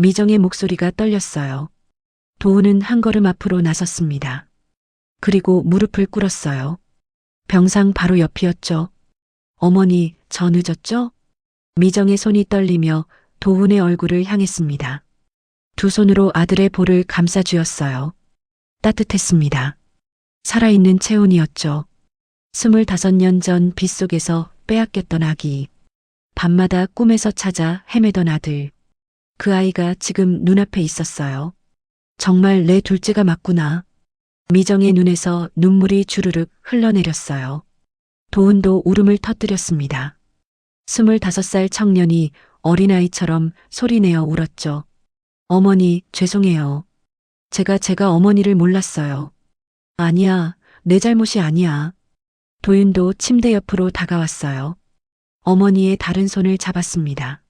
미정의 목소리가 떨렸어요. 도은은 한 걸음 앞으로 나섰습니다. 그리고 무릎을 꿇었어요. 병상 바로 옆이었죠. 어머니, 저 늦었죠? 미정의 손이 떨리며 도훈의 얼굴을 향했습니다. 두 손으로 아들의 볼을 감싸 주었어요. 따뜻했습니다. 살아있는 체온이었죠. 25년 전 빗속에서 빼앗겼던 아기. 밤마다 꿈에서 찾아 헤매던 아들. 그 아이가 지금 눈앞에 있었어요. 정말 내 둘째가 맞구나. 미정의 눈에서 눈물이 주르륵 흘러내렸어요. 도훈도 울음을 터뜨렸습니다. 25살 청년이 어린아이처럼 소리내어 울었죠. 어머니, 죄송해요. 제가 어머니를 몰랐어요. 아니야, 내 잘못이 아니야. 도윤도 침대 옆으로 다가왔어요. 어머니의 다른 손을 잡았습니다.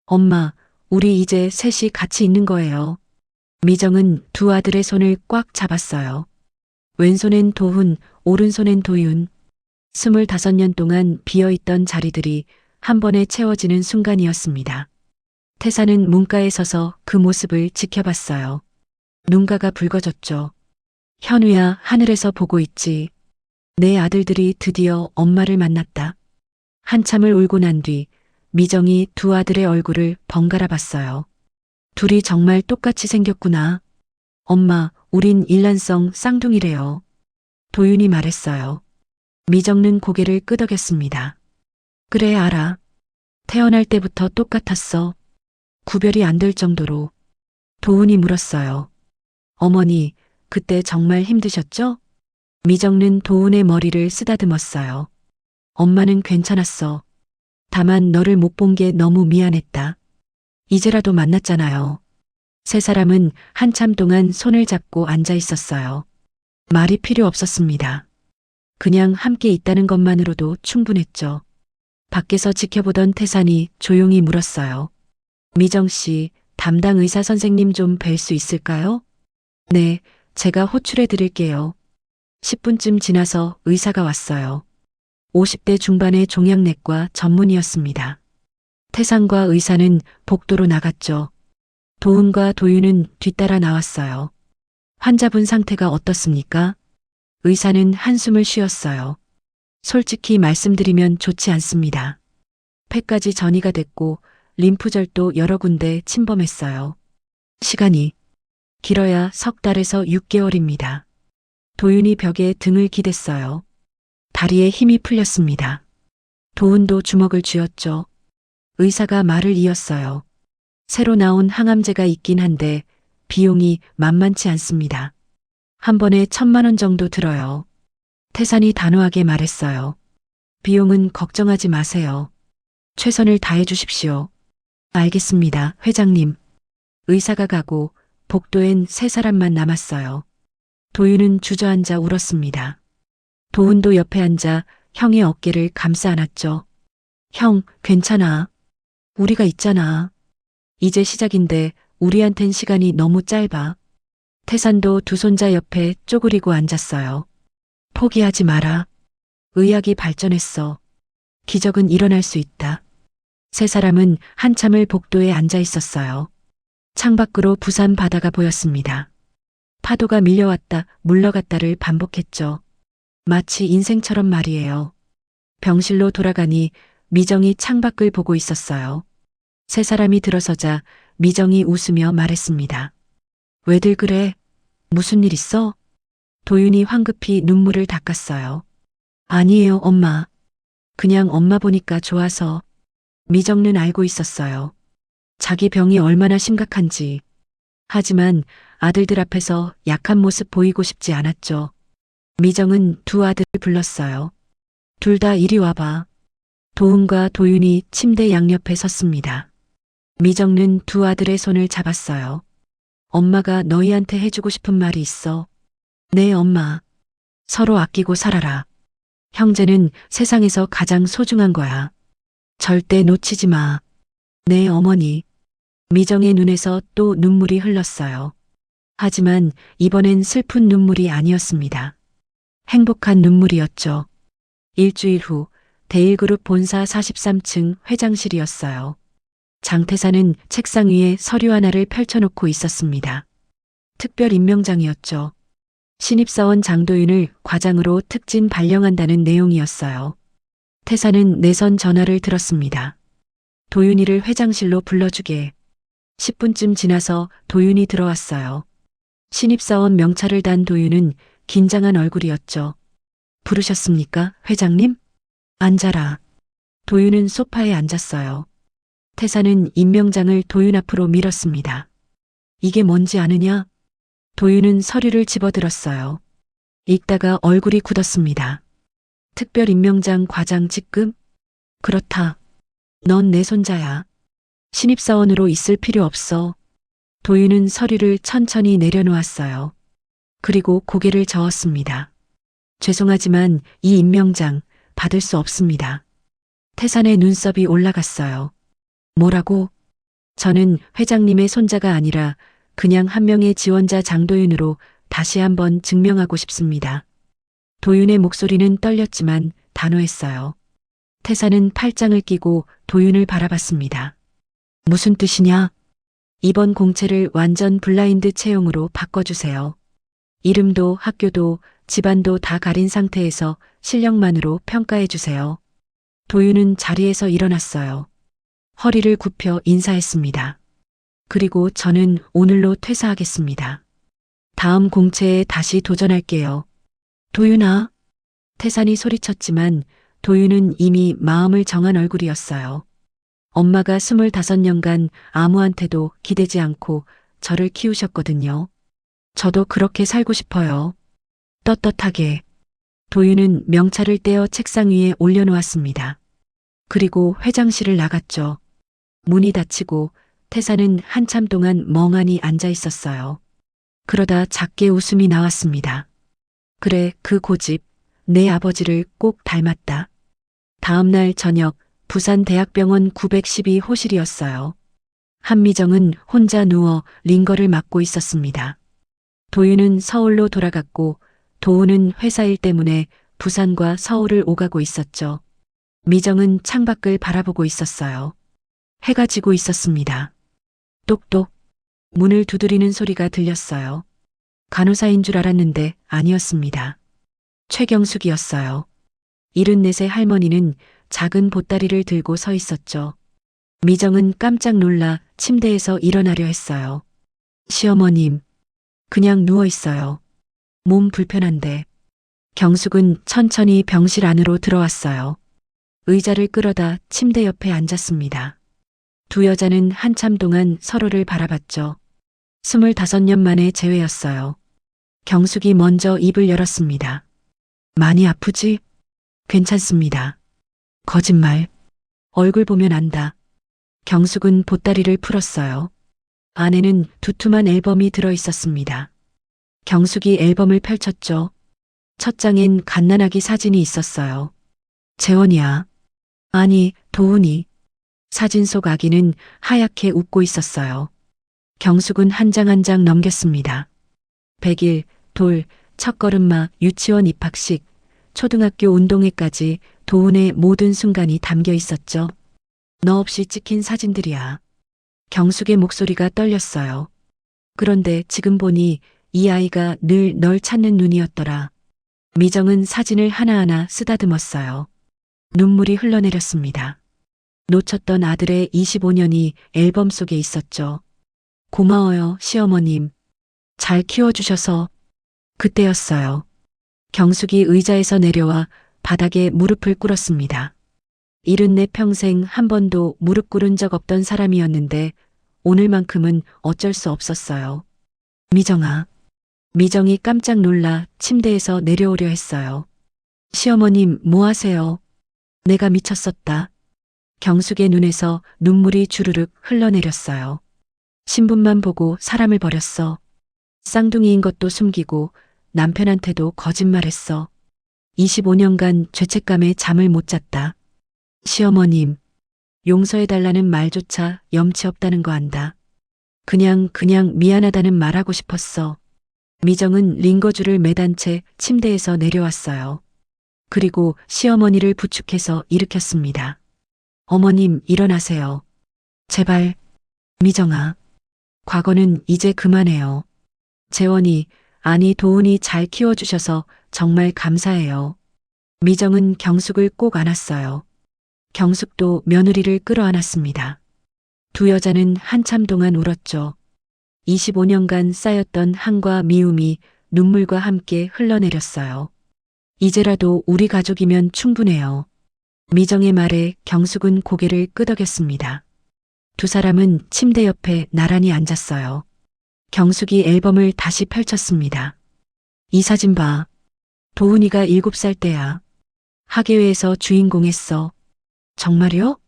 엄마, 우리 이제 셋이 같이 있는 거예요. 미정은 두 아들의 손을 꽉 잡았어요. 왼손엔 도훈, 오른손엔 도윤. 25년 동안 비어있던 자리들이 한 번에 채워지는 순간이었습니다. 태사는 문가에 서서 그 모습을 지켜봤어요. 눈가가 붉어졌죠. 현우야, 하늘에서 보고 있지. 내 아들들이 드디어 엄마를 만났다. 한참을 울고 난 뒤 미정이 두 아들의 얼굴을 번갈아 봤어요. 둘이 정말 똑같이 생겼구나. 엄마, 우린 일란성 쌍둥이래요. 도윤이 말했어요. 미정는 고개를 끄덕였습니다. 그래, 알아. 태어날 때부터 똑같았어. 구별이 안 될 정도로. 도훈이 물었어요. 어머니, 그때 정말 힘드셨죠? 미정는 도훈의 머리를 쓰다듬었어요. 엄마는 괜찮았어. 다만 너를 못 본 게 너무 미안했다. 이제라도 만났잖아요. 세 사람은 한참 동안 손을 잡고 앉아 있었어요. 말이 필요 없었습니다. 그냥 함께 있다는 것만으로도 충분했죠. 밖에서 지켜보던 태산이 조용히 물었어요. 미정 씨, 담당 의사 선생님 좀 뵐 수 있을까요? 네, 제가 호출해 드릴게요. 10분쯤 지나서 의사가 왔어요. 50대 중반의 종양내과 전문의였습니다. 태산과 의사는 복도로 나갔죠. 도훈과 도윤은 뒤따라 나왔어요. 환자분 상태가 어떻습니까? 의사는 한숨을 쉬었어요. 솔직히 말씀드리면 좋지 않습니다. 폐까지 전이가 됐고 림프절도 여러 군데 침범했어요. 시간이 길어야 석 달에서 6개월입니다. 도윤이 벽에 등을 기댔어요. 다리에 힘이 풀렸습니다. 도훈도 주먹을 쥐었죠. 의사가 말을 이었어요. 새로 나온 항암제가 있긴 한데 비용이 만만치 않습니다. 한 번에 1,000만 원 정도 들어요. 태산이 단호하게 말했어요. 비용은 걱정하지 마세요. 최선을 다해 주십시오. 알겠습니다, 회장님. 의사가 가고 복도엔 세 사람만 남았어요. 도윤은 주저앉아 울었습니다. 도훈도 옆에 앉아 형의 어깨를 감싸 안았죠. 형, 괜찮아. 우리가 있잖아. 이제 시작인데 우리한텐 시간이 너무 짧아. 태산도 두 손자 옆에 쪼그리고 앉았어요. 포기하지 마라. 의학이 발전했어. 기적은 일어날 수 있다. 세 사람은 한참을 복도에 앉아 있었어요. 창밖으로 부산 바다가 보였습니다. 파도가 밀려왔다 물러갔다를 반복했죠. 마치 인생처럼 말이에요. 병실로 돌아가니 미정이 창밖을 보고 있었어요. 세 사람이 들어서자 미정이 웃으며 말했습니다. 왜들 그래? 무슨 일 있어? 도윤이 황급히 눈물을 닦았어요. 아니에요, 엄마. 그냥 엄마 보니까 좋아서. 미정은 알고 있었어요. 자기 병이 얼마나 심각한지. 하지만 아들들 앞에서 약한 모습 보이고 싶지 않았죠. 미정은 두 아들을 불렀어요. 둘 다 이리 와봐. 도훈과 도윤이 침대 양옆에 섰습니다. 미정은 두 아들의 손을 잡았어요. 엄마가 너희한테 해주고 싶은 말이 있어. 네, 엄마. 서로 아끼고 살아라. 형제는 세상에서 가장 소중한 거야. 절대 놓치지 마. 네, 어머니. 미정의 눈에서 또 눈물이 흘렀어요. 하지만 이번엔 슬픈 눈물이 아니었습니다. 행복한 눈물이었죠. 일주일 후 대일그룹 본사 43층 회장실이었어요. 장태사는 책상 위에 서류 하나를 펼쳐놓고 있었습니다. 특별 임명장이었죠. 신입사원 장도윤을 과장으로 특진 발령한다는 내용이었어요. 태사는 내선 전화를 들었습니다. 도윤이를 회장실로 불러주게. 10분쯤 지나서 도윤이 들어왔어요. 신입사원 명찰을 단 도윤은 긴장한 얼굴이었죠. 부르셨습니까, 회장님? 앉아라. 도윤은 소파에 앉았어요. 태사는 임명장을 도윤 앞으로 밀었습니다. 이게 뭔지 아느냐? 도윤은 서류를 집어들었어요. 읽다가 얼굴이 굳었습니다. 특별 임명장 과장 직급? 그렇다. 넌 내 손자야. 신입사원으로 있을 필요 없어. 도윤은 서류를 천천히 내려놓았어요. 그리고 고개를 저었습니다. 죄송하지만 이 임명장 받을 수 없습니다. 태산의 눈썹이 올라갔어요. 뭐라고? 저는 회장님의 손자가 아니라 그냥 한 명의 지원자 장도윤으로 다시 한번 증명하고 싶습니다. 도윤의 목소리는 떨렸지만 단호했어요. 태산은 팔짱을 끼고 도윤을 바라봤습니다. 무슨 뜻이냐? 이번 공채를 완전 블라인드 채용으로 바꿔주세요. 이름도 학교도 집안도 다 가린 상태에서 실력만으로 평가해주세요. 도윤은 자리에서 일어났어요. 허리를 굽혀 인사했습니다. 그리고 저는 오늘로 퇴사하겠습니다. 다음 공채에 다시 도전할게요. 도윤아. 태산이 소리쳤지만 도윤은 이미 마음을 정한 얼굴이었어요. 엄마가 25년간 아무한테도 기대지 않고 저를 키우셨거든요. 저도 그렇게 살고 싶어요. 떳떳하게. 도윤은 명찰을 떼어 책상 위에 올려놓았습니다. 그리고 회장실을 나갔죠. 문이 닫히고 태사는 한참 동안 멍하니 앉아 있었어요. 그러다 작게 웃음이 나왔습니다. 그래, 그 고집, 내 아버지를 꼭 닮았다. 다음 날 저녁 부산대학병원 912 호실이었어요. 한미정은 혼자 누워 링거를 맞고 있었습니다. 도윤은 서울로 돌아갔고 도훈은 회사 일 때문에 부산과 서울을 오가고 있었죠. 미정은 창밖을 바라보고 있었어요. 해가 지고 있었습니다. 똑똑. 문을 두드리는 소리가 들렸어요. 간호사인 줄 알았는데 아니었습니다. 최경숙이었어요. 74세 할머니는 작은 보따리를 들고 서 있었죠. 미정은 깜짝 놀라 침대에서 일어나려 했어요. 시어머님, 그냥 누워 있어요. 몸 불편한데. 경숙은 천천히 병실 안으로 들어왔어요. 의자를 끌어다 침대 옆에 앉았습니다. 두 여자는 한참 동안 서로를 바라봤죠. 25년 만에 재회였어요. 경숙이 먼저 입을 열었습니다. 많이 아프지? 괜찮습니다. 거짓말. 얼굴 보면 안다. 경숙은 보따리를 풀었어요. 안에는 두툼한 앨범이 들어 있었습니다. 경숙이 앨범을 펼쳤죠. 첫 장엔 갓난아기 사진이 있었어요. 재원이야. 아니, 도훈이. 사진 속 아기는 하얗게 웃고 있었어요. 경숙은 한 장 한 장 넘겼습니다. 100일, 돌, 첫걸음마, 유치원 입학식, 초등학교 운동회까지 도훈의 모든 순간이 담겨 있었죠. 너 없이 찍힌 사진들이야. 경숙의 목소리가 떨렸어요. 그런데 지금 보니 이 아이가 늘 널 찾는 눈이었더라. 미정은 사진을 하나하나 쓰다듬었어요. 눈물이 흘러내렸습니다. 놓쳤던 아들의 25년이 앨범 속에 있었죠. 고마워요, 시어머님. 잘 키워주셔서. 그때였어요. 경숙이 의자에서 내려와 바닥에 무릎을 꿇었습니다. 74 평생 한 번도 무릎 꿇은 적 없던 사람이었는데 오늘만큼은 어쩔 수 없었어요. 미정아. 미정이 깜짝 놀라 침대에서 내려오려 했어요. 시어머님, 뭐 하세요? 내가 미쳤었다. 경숙의 눈에서 눈물이 주르륵 흘러내렸어요. 신분만 보고 사람을 버렸어. 쌍둥이인 것도 숨기고 남편한테도 거짓말했어. 25년간 죄책감에 잠을 못 잤다. 시어머님, 용서해달라는 말조차 염치 없다는 거 안다. 그냥 미안하다는 말하고 싶었어. 미정은 링거줄을 매단 채 침대에서 내려왔어요. 그리고 시어머니를 부축해서 일으켰습니다. 어머님, 일어나세요. 제발. 미정아. 과거는 이제 그만해요. 재원이, 아니 도훈이 잘 키워주셔서 정말 감사해요. 미정은 경숙을 꼭 안았어요. 경숙도 며느리를 끌어안았습니다. 두 여자는 한참 동안 울었죠. 25년간 쌓였던 한과 미움이 눈물과 함께 흘러내렸어요. 이제라도 우리 가족이면 충분해요. 미정의 말에 경숙은 고개를 끄덕였습니다. 두 사람은 침대 옆에 나란히 앉았어요. 경숙이 앨범을 다시 펼쳤습니다. 이 사진 봐. 도훈이가 7살 때야. 학예회에서 주인공 했어. 정말요?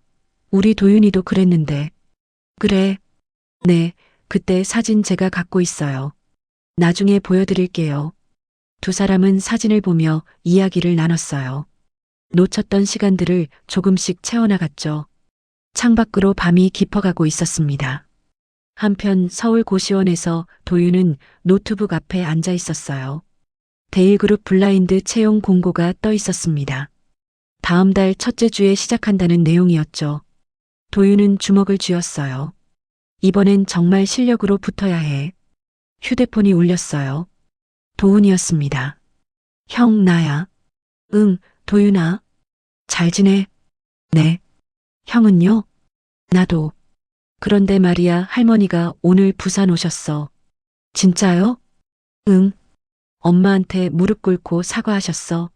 우리 도윤이도 그랬는데. 그래. 네, 그때 사진 제가 갖고 있어요. 나중에 보여드릴게요. 두 사람은 사진을 보며 이야기를 나눴어요. 놓쳤던 시간들을 조금씩 채워나갔죠. 창밖으로 밤이 깊어가고 있었습니다. 한편 서울 고시원에서 도윤은 노트북 앞에 앉아 있었어요. 데일그룹 블라인드 채용 공고가 떠 있었습니다. 다음 달 첫째 주에 시작한다는 내용이었죠. 도윤은 주먹을 쥐었어요. 이번엔 정말 실력으로 붙어야 해. 휴대폰이 울렸어요. 도훈이었습니다. 형, 나야. 응, 도윤아. 잘 지내? 네. 형은요? 나도. 그런데 말이야, 할머니가 오늘 부산 오셨어. 진짜요? 응. 엄마한테 무릎 꿇고 사과하셨어.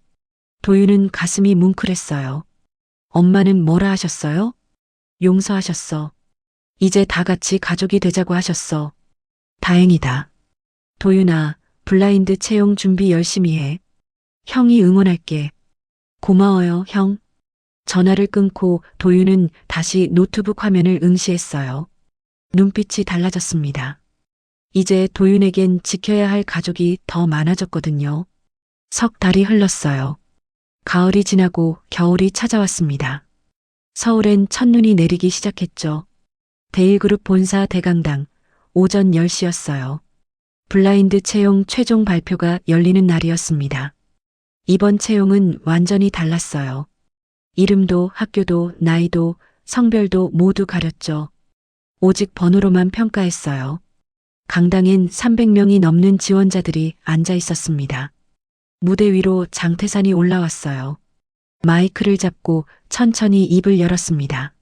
도윤은 가슴이 뭉클했어요. 엄마는 뭐라 하셨어요? 용서하셨어. 이제 다 같이 가족이 되자고 하셨어. 다행이다. 도윤아, 블라인드 채용 준비 열심히 해. 형이 응원할게. 고마워요, 형. 전화를 끊고 도윤은 다시 노트북 화면을 응시했어요. 눈빛이 달라졌습니다. 이제 도윤에겐 지켜야 할 가족이 더 많아졌거든요. 석 달이 흘렀어요. 가을이 지나고 겨울이 찾아왔습니다. 서울엔 첫눈이 내리기 시작했죠. 데일그룹 본사 대강당, 오전 10시였어요. 블라인드 채용 최종 발표가 열리는 날이었습니다. 이번 채용은 완전히 달랐어요. 이름도 학교도 나이도 성별도 모두 가렸죠. 오직 번호로만 평가했어요. 강당엔 300명이 넘는 지원자들이 앉아 있었습니다. 무대 위로 장태산이 올라왔어요. 마이크를 잡고 천천히 입을 열었습니다.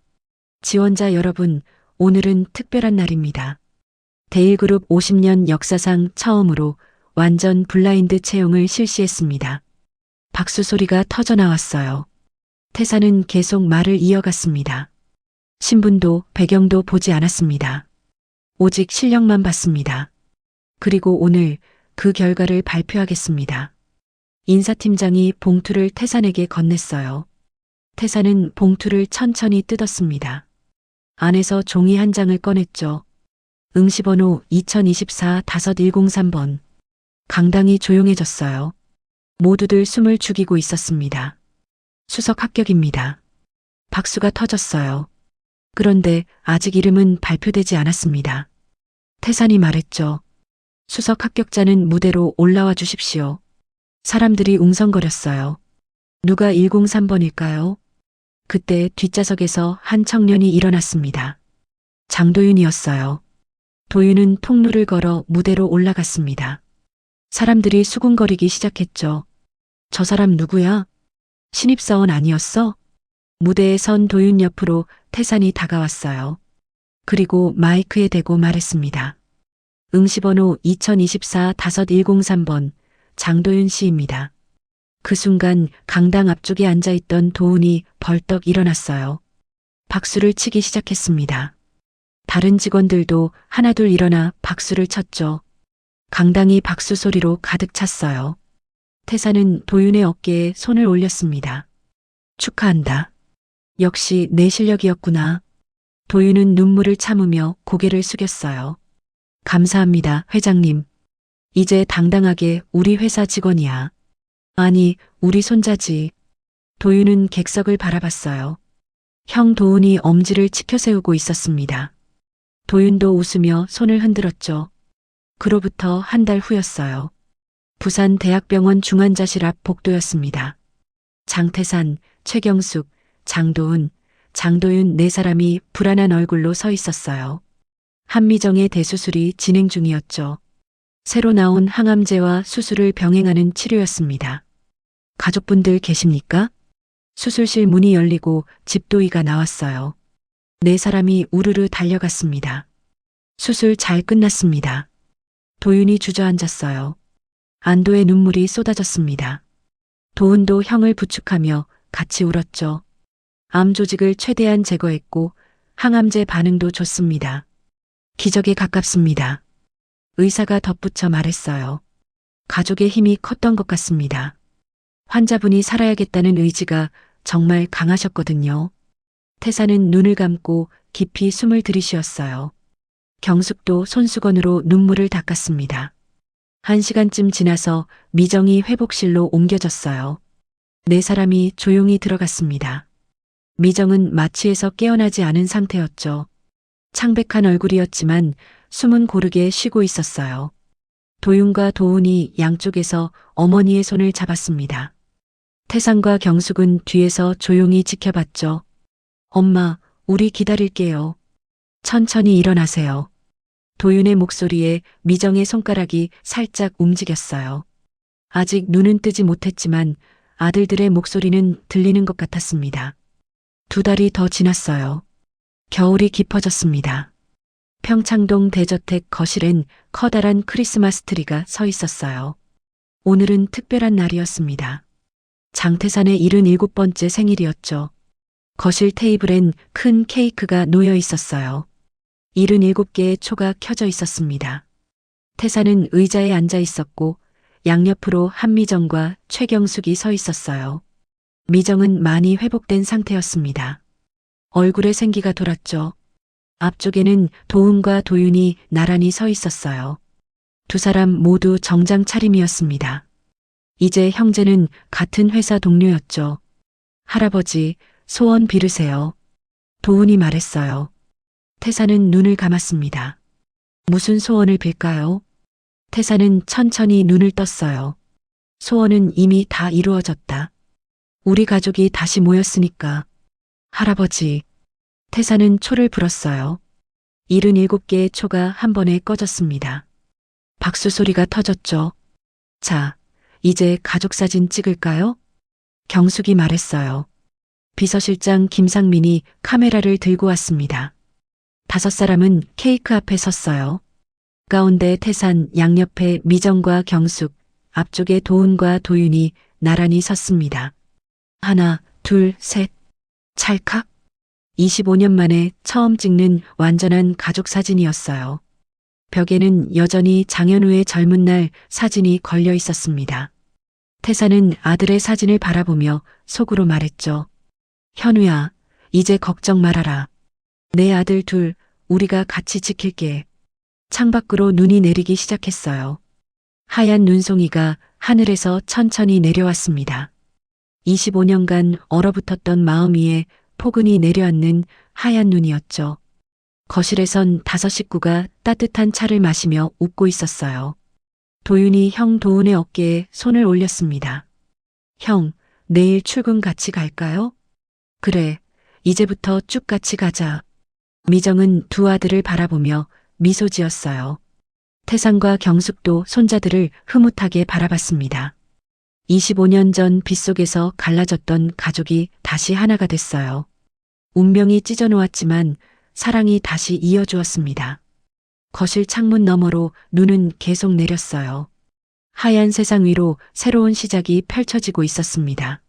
지원자 여러분, 오늘은 특별한 날입니다. 데일그룹 50년 역사상 처음으로 완전 블라인드 채용을 실시했습니다. 박수 소리가 터져 나왔어요. 태사는 계속 말을 이어갔습니다. 신분도 배경도 보지 않았습니다. 오직 실력만 봤습니다. 그리고 오늘 그 결과를 발표하겠습니다. 인사팀장이 봉투를 태산에게 건넸어요. 태산은 봉투를 천천히 뜯었습니다. 안에서 종이 한 장을 꺼냈죠. 응시번호 2024-5103번. 강당이 조용해졌어요. 모두들 숨을 죽이고 있었습니다. 수석 합격입니다. 박수가 터졌어요. 그런데 아직 이름은 발표되지 않았습니다. 태산이 말했죠. 수석 합격자는 무대로 올라와 주십시오. 사람들이 웅성거렸어요. 누가 103번일까요? 그때 뒷좌석에서 한 청년이 일어났습니다. 장도윤이었어요. 도윤은 통로를 걸어 무대로 올라갔습니다. 사람들이 수군거리기 시작했죠. 저 사람 누구야? 신입사원 아니었어? 무대에 선 도윤 옆으로 태산이 다가왔어요. 그리고 마이크에 대고 말했습니다. 응시번호 2024-5103번 장도윤 씨입니다. 그 순간 강당 앞쪽에 앉아있던 도훈이 벌떡 일어났어요. 박수를 치기 시작했습니다. 다른 직원들도 하나둘 일어나 박수를 쳤죠. 강당이 박수 소리로 가득 찼어요. 태산은 도윤의 어깨에 손을 올렸습니다. 축하한다. 역시 내 실력이었구나. 도윤은 눈물을 참으며 고개를 숙였어요. 감사합니다, 회장님. 이제 당당하게 우리 회사 직원이야. 아니, 우리 손자지. 도윤은 객석을 바라봤어요. 형 도훈이 엄지를 치켜세우고 있었습니다. 도윤도 웃으며 손을 흔들었죠. 그로부터 한 달 후였어요. 부산 대학병원 중환자실 앞 복도였습니다. 장태산, 최경숙, 장도훈, 장도윤 네 사람이 불안한 얼굴로 서 있었어요. 한미정의 대수술이 진행 중이었죠. 새로 나온 항암제와 수술을 병행하는 치료였습니다. 가족분들 계십니까? 수술실 문이 열리고 집도의가 나왔어요. 네 사람이 우르르 달려갔습니다. 수술 잘 끝났습니다. 도윤이 주저앉았어요. 안도의 눈물이 쏟아졌습니다. 도훈도 형을 부축하며 같이 울었죠. 암 조직을 최대한 제거했고 항암제 반응도 좋습니다. 기적에 가깝습니다. 의사가 덧붙여 말했어요. 가족의 힘이 컸던 것 같습니다. 환자분이 살아야겠다는 의지가 정말 강하셨거든요. 태사는 눈을 감고 깊이 숨을 들이쉬었어요. 경숙도 손수건으로 눈물을 닦았습니다. 1시간쯤 지나서 미정이 회복실로 옮겨졌어요. 네 사람이 조용히 들어갔습니다. 미정은 마취에서 깨어나지 않은 상태였죠. 창백한 얼굴이었지만 숨은 고르게 쉬고 있었어요. 도윤과 도훈이 양쪽에서 어머니의 손을 잡았습니다. 태상과 경숙은 뒤에서 조용히 지켜봤죠. 엄마, 우리 기다릴게요. 천천히 일어나세요. 도윤의 목소리에 미정의 손가락이 살짝 움직였어요. 아직 눈은 뜨지 못했지만 아들들의 목소리는 들리는 것 같았습니다. 2달이 더 지났어요. 겨울이 깊어졌습니다. 평창동 대저택 거실엔 커다란 크리스마스 트리가 서 있었어요. 오늘은 특별한 날이었습니다. 장태산의 77번째 생일이었죠. 거실 테이블엔 큰 케이크가 놓여 있었어요. 77개의 초가 켜져 있었습니다. 태산은 의자에 앉아 있었고 양옆으로 한미정과 최경숙이 서 있었어요. 미정은 많이 회복된 상태였습니다. 얼굴에 생기가 돌았죠. 앞쪽에는 도훈과 도윤이 나란히 서 있었어요. 두 사람 모두 정장 차림이었습니다. 이제 형제는 같은 회사 동료였죠. 할아버지, 소원 빌으세요. 도훈이 말했어요. 태사는 눈을 감았습니다. 무슨 소원을 빌까요? 태사는 천천히 눈을 떴어요. 소원은 이미 다 이루어졌다. 우리 가족이 다시 모였으니까. 할아버지. 태사는 초를 불었어요. 77개의 초가 한 번에 꺼졌습니다. 박수 소리가 터졌죠. 자, 이제 가족 사진 찍을까요? 경숙이 말했어요. 비서실장 김상민이 카메라를 들고 왔습니다. 5사람은 케이크 앞에 섰어요. 가운데 태산, 양옆에 미정과 경숙, 앞쪽에 도훈과 도윤이 나란히 섰습니다. 하나, 둘, 셋. 찰칵. 25년 만에 처음 찍는 완전한 가족 사진이었어요. 벽에는 여전히 장현우의 젊은 날 사진이 걸려 있었습니다. 태사는 아들의 사진을 바라보며 속으로 말했죠. 현우야, 이제 걱정 말아라. 내 아들 둘, 우리가 같이 지킬게. 창밖으로 눈이 내리기 시작했어요. 하얀 눈송이가 하늘에서 천천히 내려왔습니다. 25년간 얼어붙었던 마음 위에 포근히 내려앉는 하얀 눈이었죠. 거실에선 5 식구가 따뜻한 차를 마시며 웃고 있었어요. 도윤이 형 도훈의 어깨에 손을 올렸습니다. 형, 내일 출근 같이 갈까요? 그래, 이제부터 쭉 같이 가자. 미정은 두 아들을 바라보며 미소 지었어요. 태상과 경숙도 손자들을 흐뭇하게 바라봤습니다. 25년 전 빗속에서 갈라졌던 가족이 다시 하나가 됐어요. 운명이 찢어놓았지만 사랑이 다시 이어주었습니다. 거실 창문 너머로 눈은 계속 내렸어요. 하얀 세상 위로 새로운 시작이 펼쳐지고 있었습니다.